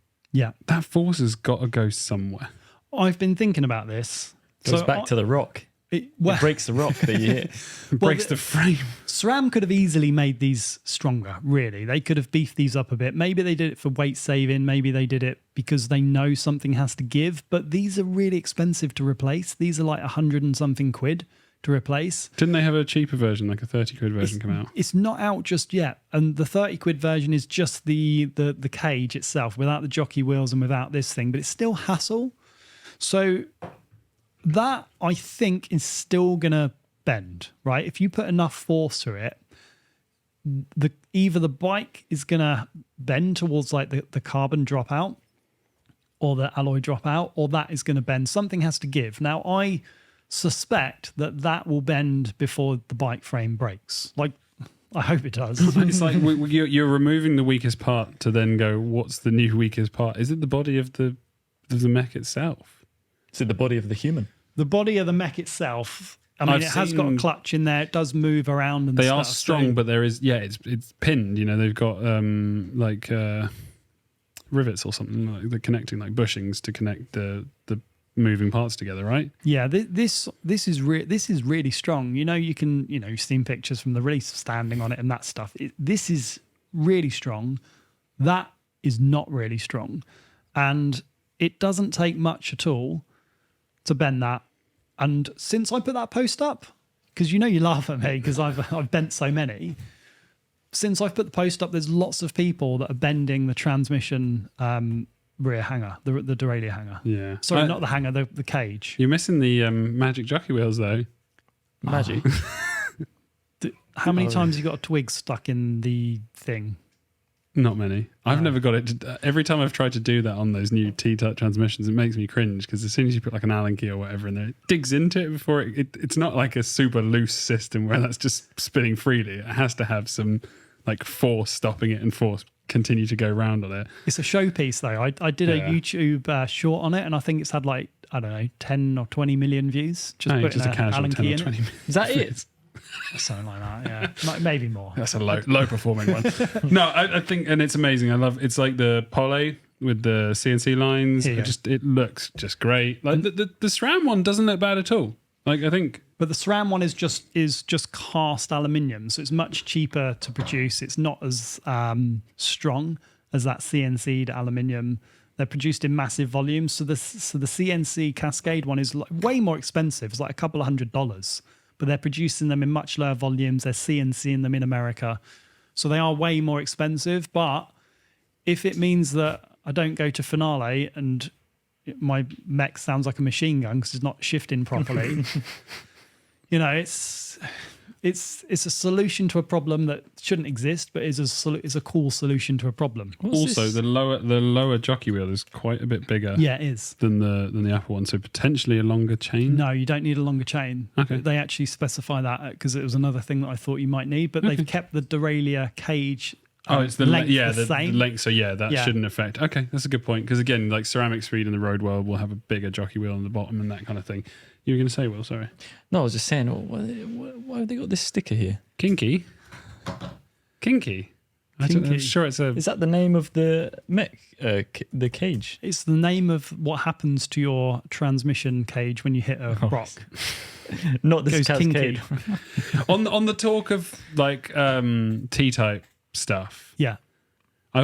that force has got to go somewhere. I've been thinking about this. Goes back to the rock. It breaks the rock that you hit. Breaks the frame. SRAM could have easily made these stronger, really. They could have beefed these up a bit. Maybe they did it for weight saving. Maybe they did it because they know something has to give. But these are really expensive to replace. These are like 100 and something quid to replace. Didn't they have a cheaper version, like a 30 quid version come out? It's not out just yet. And the 30 quid version is just the cage itself, without the jockey wheels and without this thing. But it's still hassle. So that, I think, is still going to bend, right? If you put enough force to it, either the bike is going to bend towards like the carbon dropout or the alloy dropout, or that is going to bend. Something has to give. Now, I suspect that will bend before the bike frame breaks. Like, I hope it does. It's like you're removing the weakest part to then go, what's the new weakest part? Is it the body of the mech itself? Is it the body of the human? The body of the mech itself, I mean, it has got a clutch in there. It does move around and they stuff. Are strong, but there is, it's pinned. You know, they've got rivets or something like they're connecting, like bushings to connect the moving parts together, right? Yeah, this is really strong. You know, you've seen pictures from the release standing on it and that stuff. This is really strong. That is not really strong, and it doesn't take much at all to bend that. And since I put that post up, because you laugh at me because I've bent so many. Since I've put the post up, there's lots of people that are bending the transmission rear hanger, the derailleur hanger. Yeah, sorry, not the hanger, the cage. You're missing the magic jockey wheels though. Magic. How many times have you got a twig stuck in the thing? Not many. I've never got it. Every time I've tried to do that on those new T-type transmissions, it makes me cringe because as soon as you put like an Allen key or whatever in there, it digs into it before it's not like a super loose system where that's just spinning freely. It has to have some like force stopping it and force continue to go round on it. It's a showpiece though. I did a YouTube short on it and I think it's had like, I don't know, 10 or 20 million views. Just putting a casual Allen 10 key or in 20 it. million. Is that it? Something like that, yeah. Maybe more. That's a low performing one. No, I think, and it's amazing. It's like the Pole with the CNC lines. It looks just great. Like the SRAM one doesn't look bad at all. Like I think, but the SRAM one is just cast aluminium, so it's much cheaper to produce. It's not as strong as that CNC'd aluminium. They're produced in massive volumes, so the CNC Cascade one is like way more expensive. It's like $200. but they're producing them in much lower volumes. They're CNCing them in America. So they are way more expensive. But if it means that I don't go to Finale and my mech sounds like a machine gun because it's not shifting properly, it's a solution to a problem that shouldn't exist, but is a cool solution to a problem. Also, the lower jockey wheel is quite a bit bigger. Yeah, it is than the upper one. So potentially a longer chain. No, you don't need a longer chain. Okay. They actually specify that because it was another thing that I thought you might need. But they've kept the derailleur cage. It's the length the same. length. So that shouldn't affect. Okay, that's a good point. Because again, like ceramic speed in the road world will have a bigger jockey wheel on the bottom and that kind of thing. You were going to say, Will? Sorry. No, I was just saying, why have they got this sticker here? Kinky. I'm sure it's a. Is that the name of the mech? The cage? It's the name of what happens to your transmission cage when you hit a rock. Not this Cascade. on the talk of like T-type stuff. Yeah. I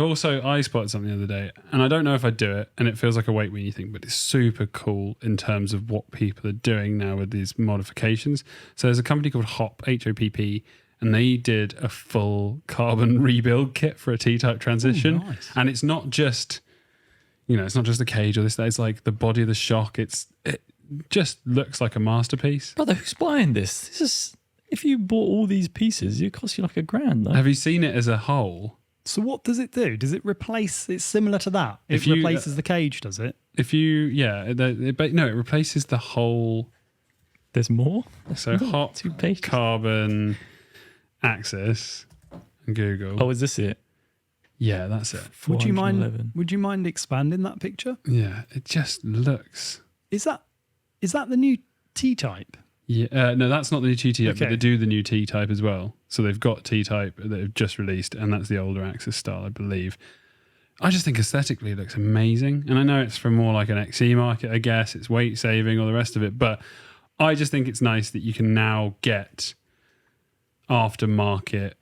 spotted something the other day, and I don't know if I'd do it, and it feels like a weight weenie thing, but it's super cool in terms of what people are doing now with these modifications. So there's a company called HOP, HOPP, and they did a full carbon rebuild kit for a T-type transition. Ooh, nice. And it's not just, it's not just the cage or this, it's like the body of the shock. It just looks like a masterpiece. Brother, who's buying this? This is, if you bought all these pieces, it cost you like $1,000. Though. Have you seen it as a whole? So what does it do? Does it replace? It's similar to that. It replaces the cage, does it? It replaces the whole. There's more. So hot carbon axis and Google. Oh, is this it? Yeah, that's it. Would you mind expanding that picture? Yeah, it just looks. Is that the new T-type? Yeah, no, that's not the new T-type, but they do the new T-type as well. So they've got T-type that they've just released, and that's the older Axis style, I believe. I just think aesthetically it looks amazing. And I know it's for more like an XE market, I guess. It's weight saving, all the rest of it. But I just think it's nice that you can now get aftermarket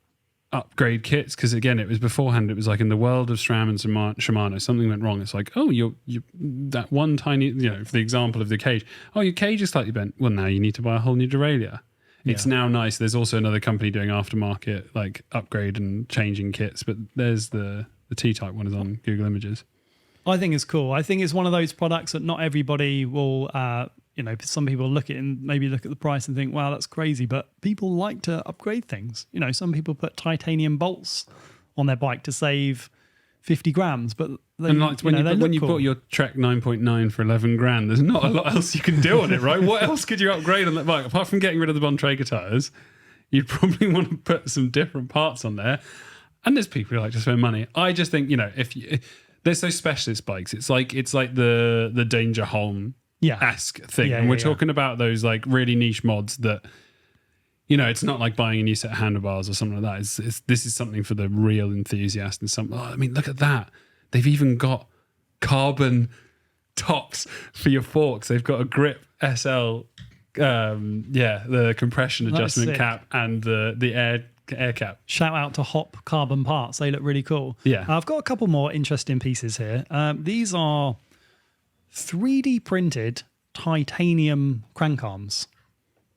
upgrade kits, because again, it was beforehand, it was like in the world of SRAM and Shimano, something went wrong. It's like, oh, you that one tiny, for the example of the cage, oh, your cage is slightly bent. Well, now you need to buy a whole new derailleur. It's now nice. There's also another company doing aftermarket like upgrade and changing kits, but there's the T-type one is on Google Images. I think it's cool. I think it's one of those products that not everybody will, some people look at it and maybe look at the price and think, wow, that's crazy. But people like to upgrade things. Some people put titanium bolts on their bike to save 50 grams. But when you bought your Trek 9.9 for 11 grand, there's not a lot else you can do on it, right? What else could you upgrade on that bike? Apart from getting rid of the Bontrager tires, you'd probably want to put some different parts on there. And there's people who like to spend money. I just think, there's those specialist bikes. It's like the Danger Home-esque thing. And we're talking about those like really niche mods that, it's not like buying a new set of handlebars or something like that. This is something for the real enthusiast and look at that. They've even got carbon tops for your forks. They've got a grip SL, the compression adjustment cap and the air cap. Shout out to Hop Carbon Parts. They look really cool. Yeah. I've got a couple more interesting pieces here. These are 3D printed titanium crank arms.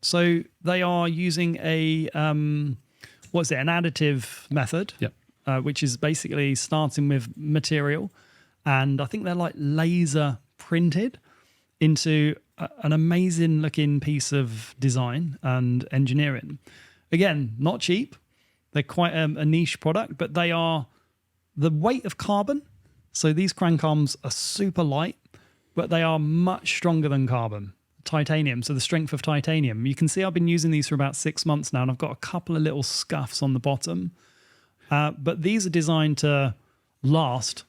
So they are using an additive method, which is basically starting with material. And I think they're like laser printed into an amazing looking piece of design and engineering. Again, not cheap. They're quite a niche product, but they are the weight of carbon. So these crank arms are super light, but they are much stronger than carbon. Titanium, so the strength of titanium. You can see I've been using these for about 6 months now, and I've got a couple of little scuffs on the bottom. But these are designed to last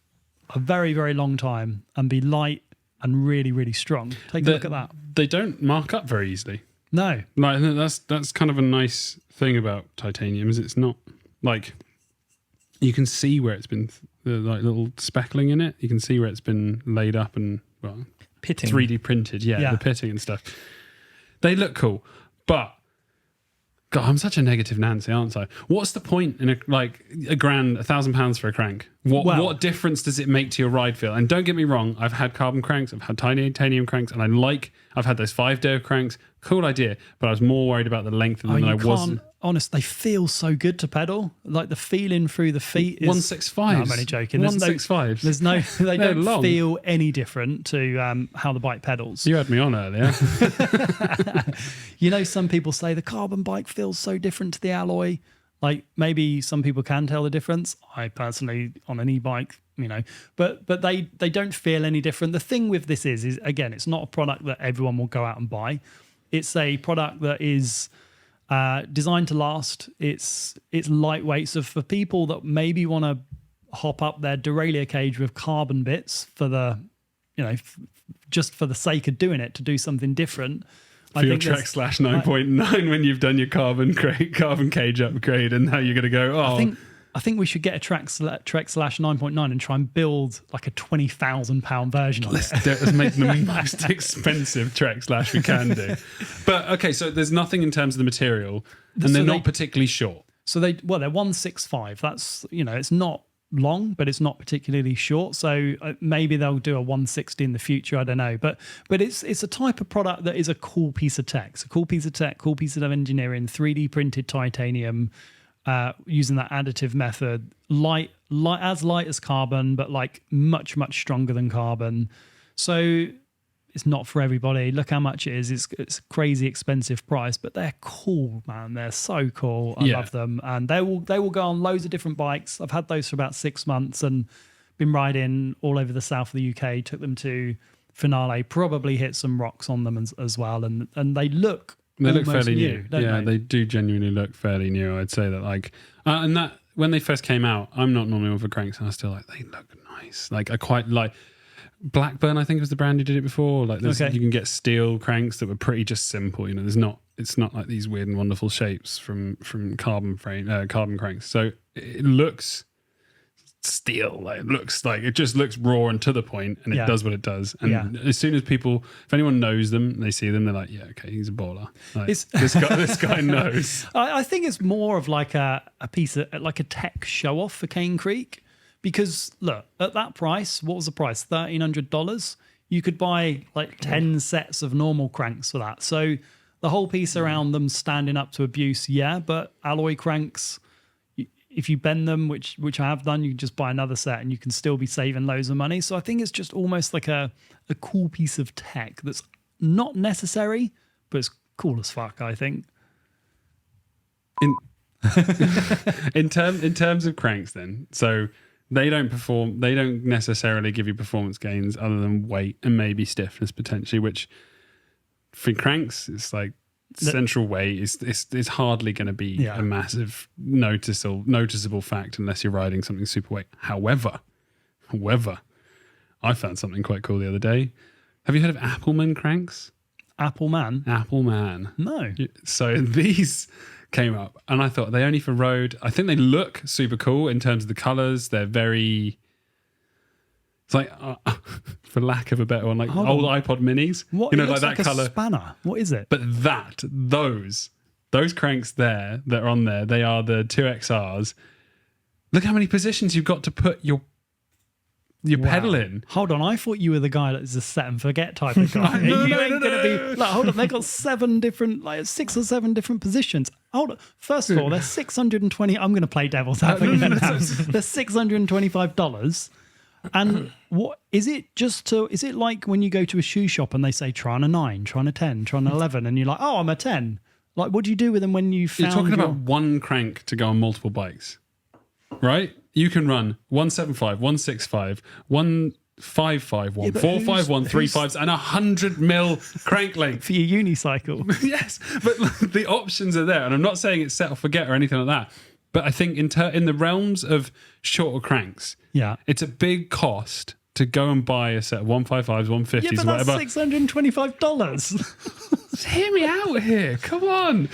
a very, very long time and be light and really, really strong. Take a look at that. They don't mark up very easily. No. Like that's kind of a nice thing about titanium, is it's not like you can see where it's been like little speckling in it. You can see where it's been laid up and pitting. 3D printed, the pitting and stuff. They look cool, but God, I'm such a negative Nancy, aren't I? What's the point in £1,000 for a crank? What difference does it make to your ride feel? And don't get me wrong, I've had carbon cranks, I've had titanium cranks, and I've had those 5-day cranks. Cool idea, but I was more worried about the length of them than I was. Honest, they feel so good to pedal. Like the feeling through the feet is 165. No, I'm only joking. 165. They don't feel any different to how the bike pedals. You had me on earlier. You know, some people say the carbon bike feels so different to the alloy. Like maybe some people can tell the difference. I personally, on an e-bike, you know, but they don't feel any different. The thing with this is again, it's not a product that everyone will go out and buy. It's a product that is designed to last. It's lightweight. So for people that maybe want to hop up their derailleur cage with carbon bits for the, you know, just for the sake of doing it, to do something different. For your Trek / 9.9 when you've done your carbon cage upgrade, and now you're going to go, I think we should get a Trek / 9.9 and try and build like a £20,000 version of it. Let's make the most expensive Trek / we can do. But okay, so there's nothing in terms of the material, and they're not particularly short. So they're 165. That's, you know, it's not long, but it's not particularly short. So maybe they'll do a 160 in the future. I don't know, but it's a type of product that is a cool piece of tech. It's a cool piece of tech, cool piece of engineering, 3D printed titanium. Using that additive method, light as carbon, but like much stronger than carbon. So it's not for everybody. Look how much it is. It's a crazy expensive price, but they're cool, man. They're so cool. I love them, and they will go on loads of different bikes. I've had those for about 6 months and been riding all over the south of the UK. Took them to Finale. Probably hit some rocks on them as well, and they look. They look fairly new. Yeah, they do genuinely look fairly new. I'd say that, like, and that when they first came out, I'm not normally with cranks, and I was still like, they look nice. Like, I quite like Blackburn, I think was the brand who did it before. Like, you can get steel cranks that were pretty just simple. You know, it's not like these weird and wonderful shapes from carbon cranks. So it looks steel. Like, it just looks raw and to the point, and it does what it does. And as soon as if anyone knows them, they see them, they're like, yeah, okay, he's a baller. Like, this guy knows. I think it's more of like a piece of like a tech show off for Cane Creek, because look, at that price, what was the price? $1,300. You could buy like 10 sets of normal cranks for that. So the whole piece around them standing up to abuse, but alloy cranks, if you bend them, which I have done, you can just buy another set and you can still be saving loads of money. So I think it's just almost like a cool piece of tech that's not necessary, but it's cool as fuck, I think. In terms of cranks then, so they don't necessarily give you performance gains other than weight and maybe stiffness potentially, which for cranks, it's like, central weight is hardly going to be a massive noticeable fact unless you're riding something super weight. However, I found something quite cool the other day. Have you heard of Appleman cranks? Appleman? No. So these came up, and I thought, are they only for road? I think they look super cool in terms of the colours. They're very... It's like, for lack of a better one, like old iPod minis. What? You know, it looks like that a colour. Spanner. What is it? But those cranks there that are on there, they are the 2XRs. Look how many positions you've got to put your pedal in. Hold on, I thought you were the guy that is a set and forget type of guy. You ain't gonna be like, hold on, they've got 6 or 7 different positions. Hold on. First of all, they're 620. I'm gonna play devil's advocate now. They're $625. And what is it? Is it like when you go to a shoe shop and they say try on a 9, try on a 10, try on an 11, and you're like, oh, I'm a 10. Like, what do you do with them when you found? You're talking about one crank to go on multiple bikes, right? You can run 175, 165, 155, 145, 135s, and 100 mil crank length for your unicycle. Yes, but the options are there, and I'm not saying it's set or forget or anything like that. But I think in the realms of shorter cranks, it's a big cost to go and buy a set of 155s, 150s, yeah, but whatever. That's $625. Hear me out here. Come on.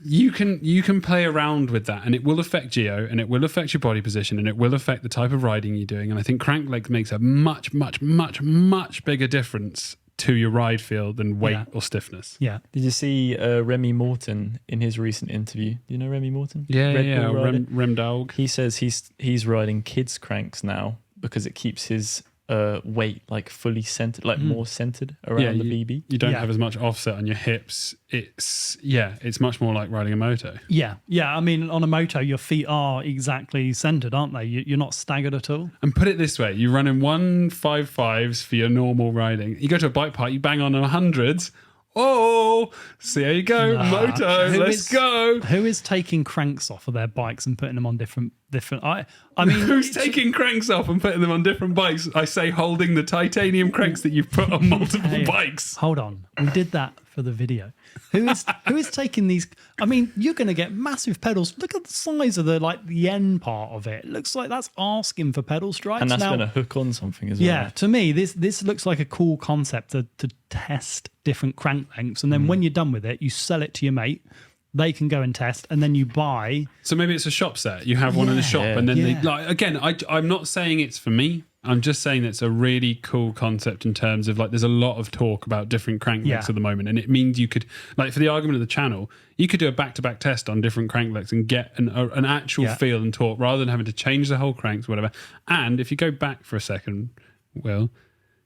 You can play around with that, and it will affect geo, and it will affect your body position, and it will affect the type of riding you're doing. And I think crank length makes a much, much, much, much bigger difference to your ride feel than weight or stiffness. Yeah. Did you see Remy Morton in his recent interview? Do you know Remy Morton? Yeah. Rem Dog. He says he's riding kids cranks now because it keeps his weight like fully centered, like more centered around the BB. You don't have as much offset on your hips. It's much more like riding a moto. Yeah. I mean, on a moto, your feet are exactly centered, aren't they? You're not staggered at all. And put it this way, you're running 155s for your normal riding. You go to a bike park, you bang on 100s. Oh, see how you go, moto. Let's go. Who is taking cranks off of their bikes and putting them on different? I mean, who's taking cranks off and putting them on different bikes? I say holding the titanium cranks that you've put on multiple bikes. Hold on, we did that for the video. Who is taking these? I mean, you're going to get massive pedals. Look at the size of the end part of it. It looks like that's asking for pedal strikes. And that's going to hook on something as well. Yeah, to me, this looks like a cool concept to test different crank lengths. And then when you're done with it, you sell it to your mate. They can go and test, and then you buy. So maybe it's a shop set. You have one in the shop, and then they again. I'm not saying it's for me. I'm just saying it's a really cool concept in terms of there's a lot of talk about different crank lengths at the moment, and it means you could for the argument of the channel, you could do a back-to-back test on different crank lengths and get an actual feel and torque rather than having to change the whole cranks, whatever. And if you go back for a second, Will,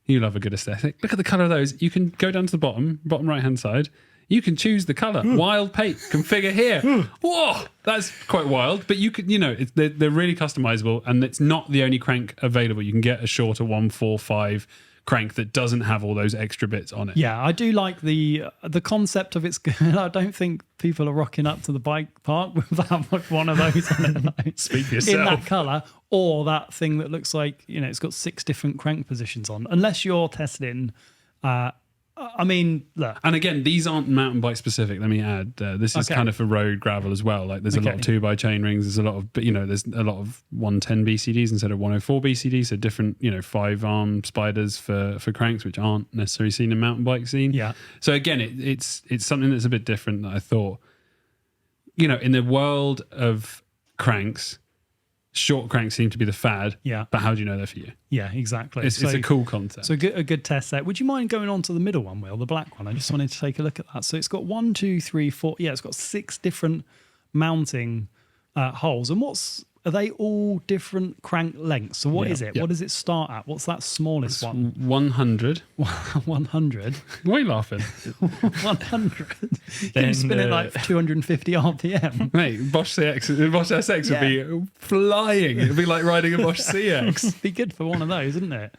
you love a good aesthetic. Look at the color of those. You can go down to the bottom right-hand side. You can choose the color. Wild paint configure here. Whoa, that's quite wild. But you could, they're really customizable, and it's not the only crank available. You can get a shorter 145 crank that doesn't have all those extra bits on it. Yeah, I do like the concept of it's good. I don't think people are rocking up to the bike park without one of those on it. Speak for yourself. In that color, or that thing that looks like it's got 6 different crank positions on. Unless you're testing. I mean, look. And again, these aren't mountain bike specific. Let me add, this is kind of for road gravel as well. There's a lot of 2x chain rings. There's a lot of, there's a lot of 110 BCDs instead of 104 BCDs. So different, 5-arm spiders for cranks, which aren't necessarily seen in mountain bike scene. Yeah. So again, it's something that's a bit different that I thought, in the world of cranks, short cranks seem to be the fad. Yeah. But how do you know they're for you? Yeah, exactly. It's a cool concept. So a good test set. Would you mind going on to the middle one, Will, the black one? I just wanted to take a look at that. So it's got 1, 2, 3, 4. Yeah, it's got 6 different mounting holes. And are they all different crank lengths? So what is it? Yeah. What does it start at? What's that smallest one? 100. 100. Why are you laughing? 100. You can spin it 250 RPM. Mate, Bosch SX would be flying. It would be like riding a Bosch CX. It'd be good for one of those, isn't it?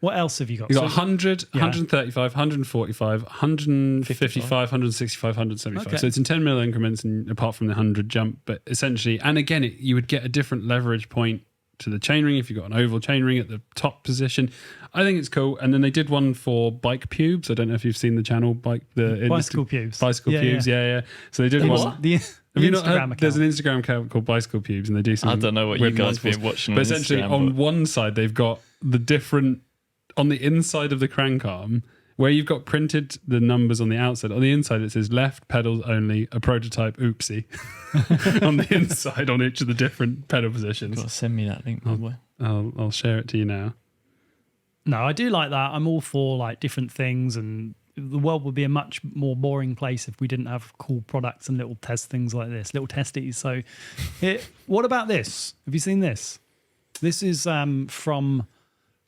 What else have you got? You've got 100, 135, 145, 155, 165, 175. Okay. So it's in 10 mil increments, and apart from the 100 jump. But essentially, and again, you would get a different leverage point to the chainring if you've got an oval chainring at the top position. I think it's cool. And then they did one for bike pubes. I don't know if you've seen the channel, bicycle pubes. Bicycle pubes, yeah. So they did one. Have you not heard? There's an Instagram account called Bicycle Pubes, and they do some. I don't know what you guys have been watching. But essentially, on one side, they've got the different. On the inside of the crank arm, where you've got printed the numbers on the outside, on the inside it says left pedals only, a prototype, oopsie. On the inside, on each of the different pedal positions. Gotta send me that link, by the way. I'll share it to you now. No, I do like that. I'm all for different things, and the world would be a much more boring place if we didn't have cool products and little test things like this, little testies. So, what about this? Have you seen this? This is from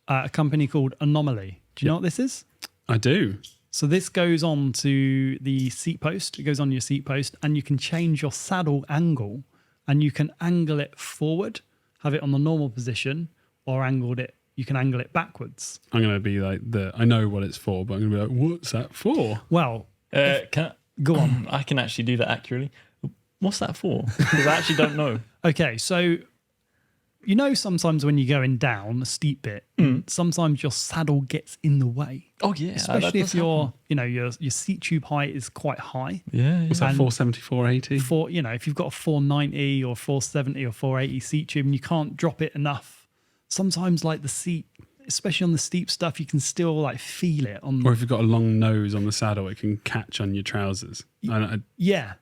a company called Anomaly. Do you know what this is? I do. So this goes on to the seat post. It goes on your seat post, and you can change your saddle angle, and you can angle it forward, have it on the normal position, or you can angle it backwards. I'm going to be I know what it's for, but I'm going to be like, what's that for? Well, go on. I can actually do that accurately. What's that for? Because I actually don't know. Okay, so sometimes when you're going down a steep bit, sometimes your saddle gets in the way. Oh yeah, especially if your seat tube height is quite high. Yeah, what's that? 470, 480. If you've got a 490 or 470 or 480 seat tube and you can't drop it enough, sometimes the seat, especially on the steep stuff, you can still feel it on. Or if you've got a long nose on the saddle, it can catch on your trousers. And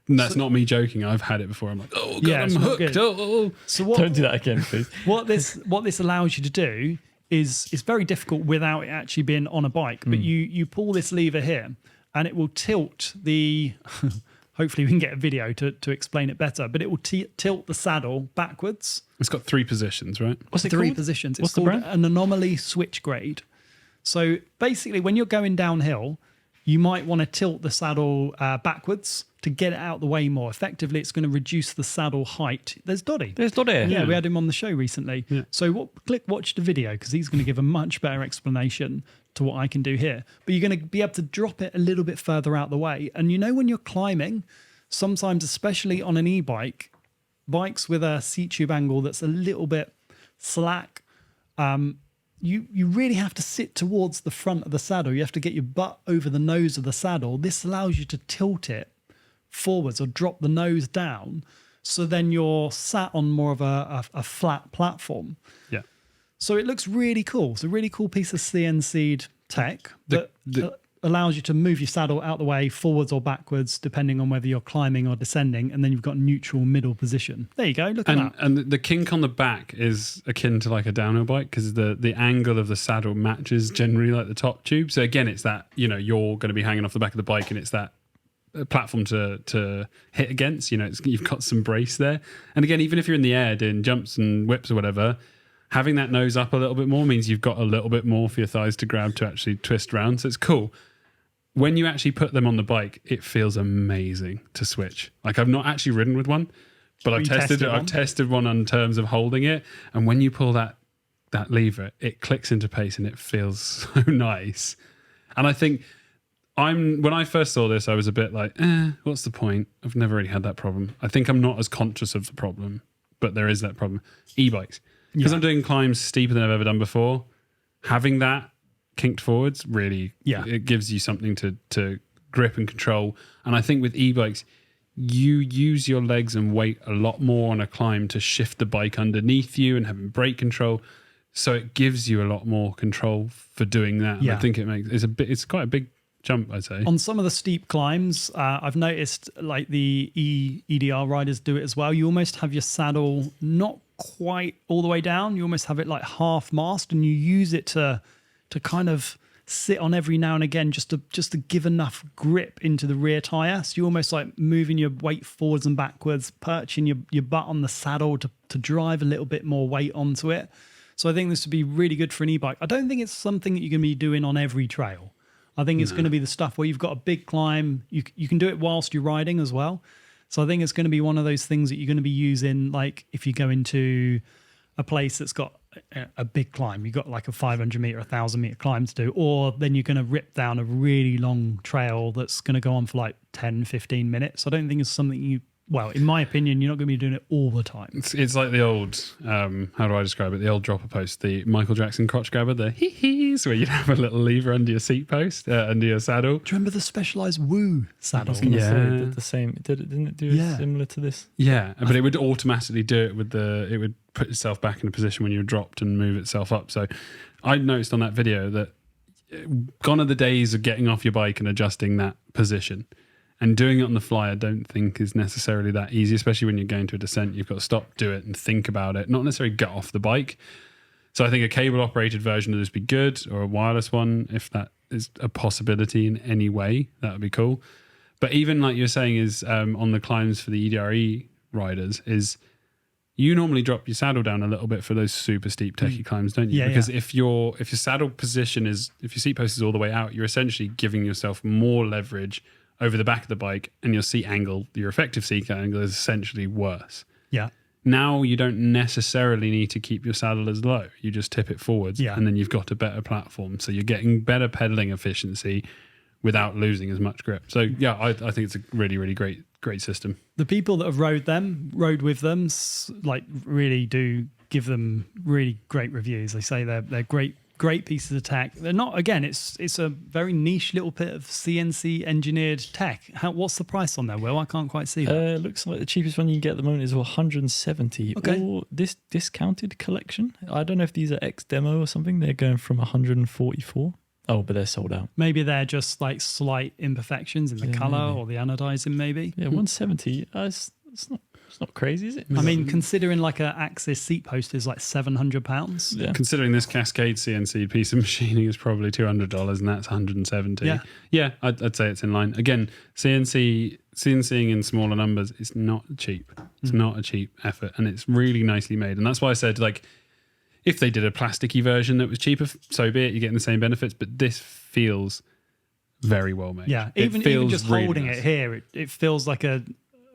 that's not me joking. I've had it before. I'm like, I'm hooked. So don't do that again, please. What this allows you to do is very difficult without it actually being on a bike. But you pull this lever here, and it will tilt the. Hopefully, we can get a video to explain it better. But it will tilt the saddle backwards. It's got 3 positions, right? What's it called? 3 positions. It's called an Anomaly switch grade. So basically, when you're going downhill, you might want to tilt the saddle backwards to get it out of the way more. Effectively, it's going to reduce the saddle height. There's Doddy. Yeah, we had him on the show recently. Yeah. So click watch the video because he's going to give a much better explanation to what I can do here. But you're going to be able to drop it a little bit further out the way. And you know when you're climbing, sometimes, especially on an e-bike, bikes with a seat tube angle that's a little bit slack, you really have to sit towards the front of the saddle. You have to get your butt over the nose of the saddle. This allows you to tilt it forwards or drop the nose down. So then you're sat on more of a flat platform. Yeah. So it looks really cool. It's a really cool piece of CNC'd tech that allows you to move your saddle out the way, forwards or backwards, depending on whether you're climbing or descending. And then you've got neutral middle position. There you go. Look at that. And the kink on the back is akin to like a downhill bike because the angle of the saddle matches generally like the top tube. So again, it's that, you're going to be hanging off the back of the bike and it's that platform to hit against. You've got some brace there. And again, even if you're in the air doing jumps and whips or whatever, having that nose up a little bit more means you've got a little bit more for your thighs to grab to actually twist around. So it's cool. When you actually put them on the bike, it feels amazing to switch. Like I've not actually ridden with one, but I've tested one on terms of holding it. And when you pull that lever, it clicks into pace and it feels so nice. And I think when I first saw this, I was a bit like, what's the point? I've never really had that problem. I think I'm not as conscious of the problem, but there is that problem. E-bikes. Because I'm doing climbs steeper than I've ever done before, having that kinked forwards really, it gives you something to grip and control. And I think with e-bikes, you use your legs and weight a lot more on a climb to shift the bike underneath you and having brake control. So it gives you a lot more control for doing that. And I think it's quite a big jump, I'd say. On some of the steep climbs, I've noticed like the EDR riders do it as well. You almost have your saddle not quite all the way down. You almost have it like half mast, and you use it to kind of sit on every now and again just to give enough grip into the rear tire. So you're almost like moving your weight forwards and backwards, perching your butt on the saddle to drive a little bit more weight onto it. So I think this would be really good for an e-bike. I don't think it's something that you're going to be doing on every trail. I think it's going to be the stuff where you've got a big climb. You can do it whilst you're riding as well. So I think it's going to be one of those things that you're going to be using, like if you go into a place that's got a big climb, you've got like a 500 meter, 1,000 meter climb to do, or then you're going to rip down a really long trail that's going to go on for like 10, 15 minutes. I don't think it's something in my opinion, you're not going to be doing it all the time. It's like the old, how do I describe it? The old dropper post, the Michael Jackson crotch grabber, the hee-hees, where you'd have a little lever under your seat post, under your saddle. Do you remember the Specialized Woo saddle? It did the same. Didn't it do similar to this? Yeah, but it would automatically do it it would put itself back in a position when you were dropped and move itself up. So I noticed on that video that gone are the days of getting off your bike and adjusting that position. And doing it on the fly, I don't think is necessarily that easy, especially when you're going to a descent. You've got to stop, do it, and think about it. Not necessarily get off the bike. So I think a cable-operated version of this would be good, or a wireless one, if that is a possibility in any way. That would be cool. But even like you're saying is on the climbs for the EDRE riders is you normally drop your saddle down a little bit for those super steep techie climbs, don't you? Because if your saddle position if your seat post is all the way out, you're essentially giving yourself more leverage over the back of the bike, and your seat angle, your effective seat angle is essentially worse. Yeah. Now you don't necessarily need to keep your saddle as low. You just tip it forwards and then you've got a better platform. So you're getting better pedaling efficiency without losing as much grip. So yeah, I think it's a really, really great system. The people that have rode with them, like really do give them really great reviews. They say they're great pieces of tech. They're not, again, it's a very niche little bit of CNC engineered tech. What's the price on there, Will? I can't quite see that. It looks like the cheapest one you can get at the moment is 170. Okay. Or this discounted collection. I don't know if these are ex-demo or something. They're going from 144. Oh, but they're sold out. Maybe they're just like slight imperfections in the color or the anodizing, maybe. Yeah, 170. It's It's not crazy, is it? I mean, considering like a Axis seat post is like £700. Yeah. Considering this Cascade CNC piece of machining is probably $200 and that's 170. Yeah, I'd say it's in line. Again, CNCing in smaller numbers is not cheap. It's not a cheap effort, and it's really nicely made. And that's why I said, like, if they did a plasticky version that was cheaper, so be it. You're getting the same benefits, but this feels very well made. Yeah, even just really holding it here, it feels like a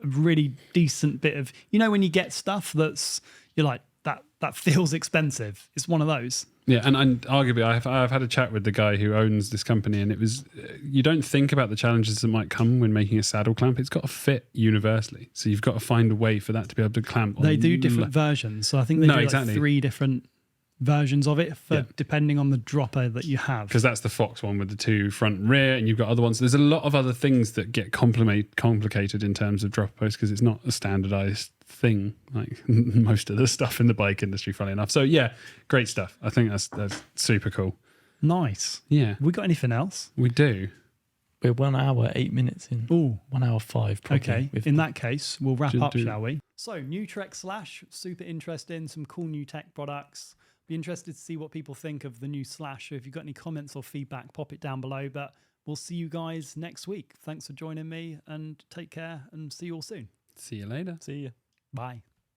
really decent bit of, when you get stuff that's, you're like, that feels expensive. It's one of those. Yeah, and arguably I've had a chat with the guy who owns this company, and it was, you don't think about the challenges that might come when making a saddle clamp. It's got to fit universally, so you've got to find a way for that to be able to clamp on. They do different versions, so I think they do like 3 different versions of it depending on the dropper that you have, because that's the Fox one with the 2 front and rear, and you've got other ones. There's a lot of other things that get complicated in terms of dropper posts, because it's not a standardized thing like most of the stuff in the bike industry, funny enough. So yeah, great stuff. I think that's super cool. Nice. Yeah. We got anything else? We do. We're 1 hour 8 minutes in. Oh, 1 hour 5 probably. Okay, in that case we'll wrap up, shall we? So new Trek Slash, super interesting, some cool new tech products. Be interested to see what people think of the new Slash. So if you've got any comments or feedback, pop it down below. But we'll see you guys next week. Thanks for joining me, and take care, and see you all soon. See you later. See you. Bye.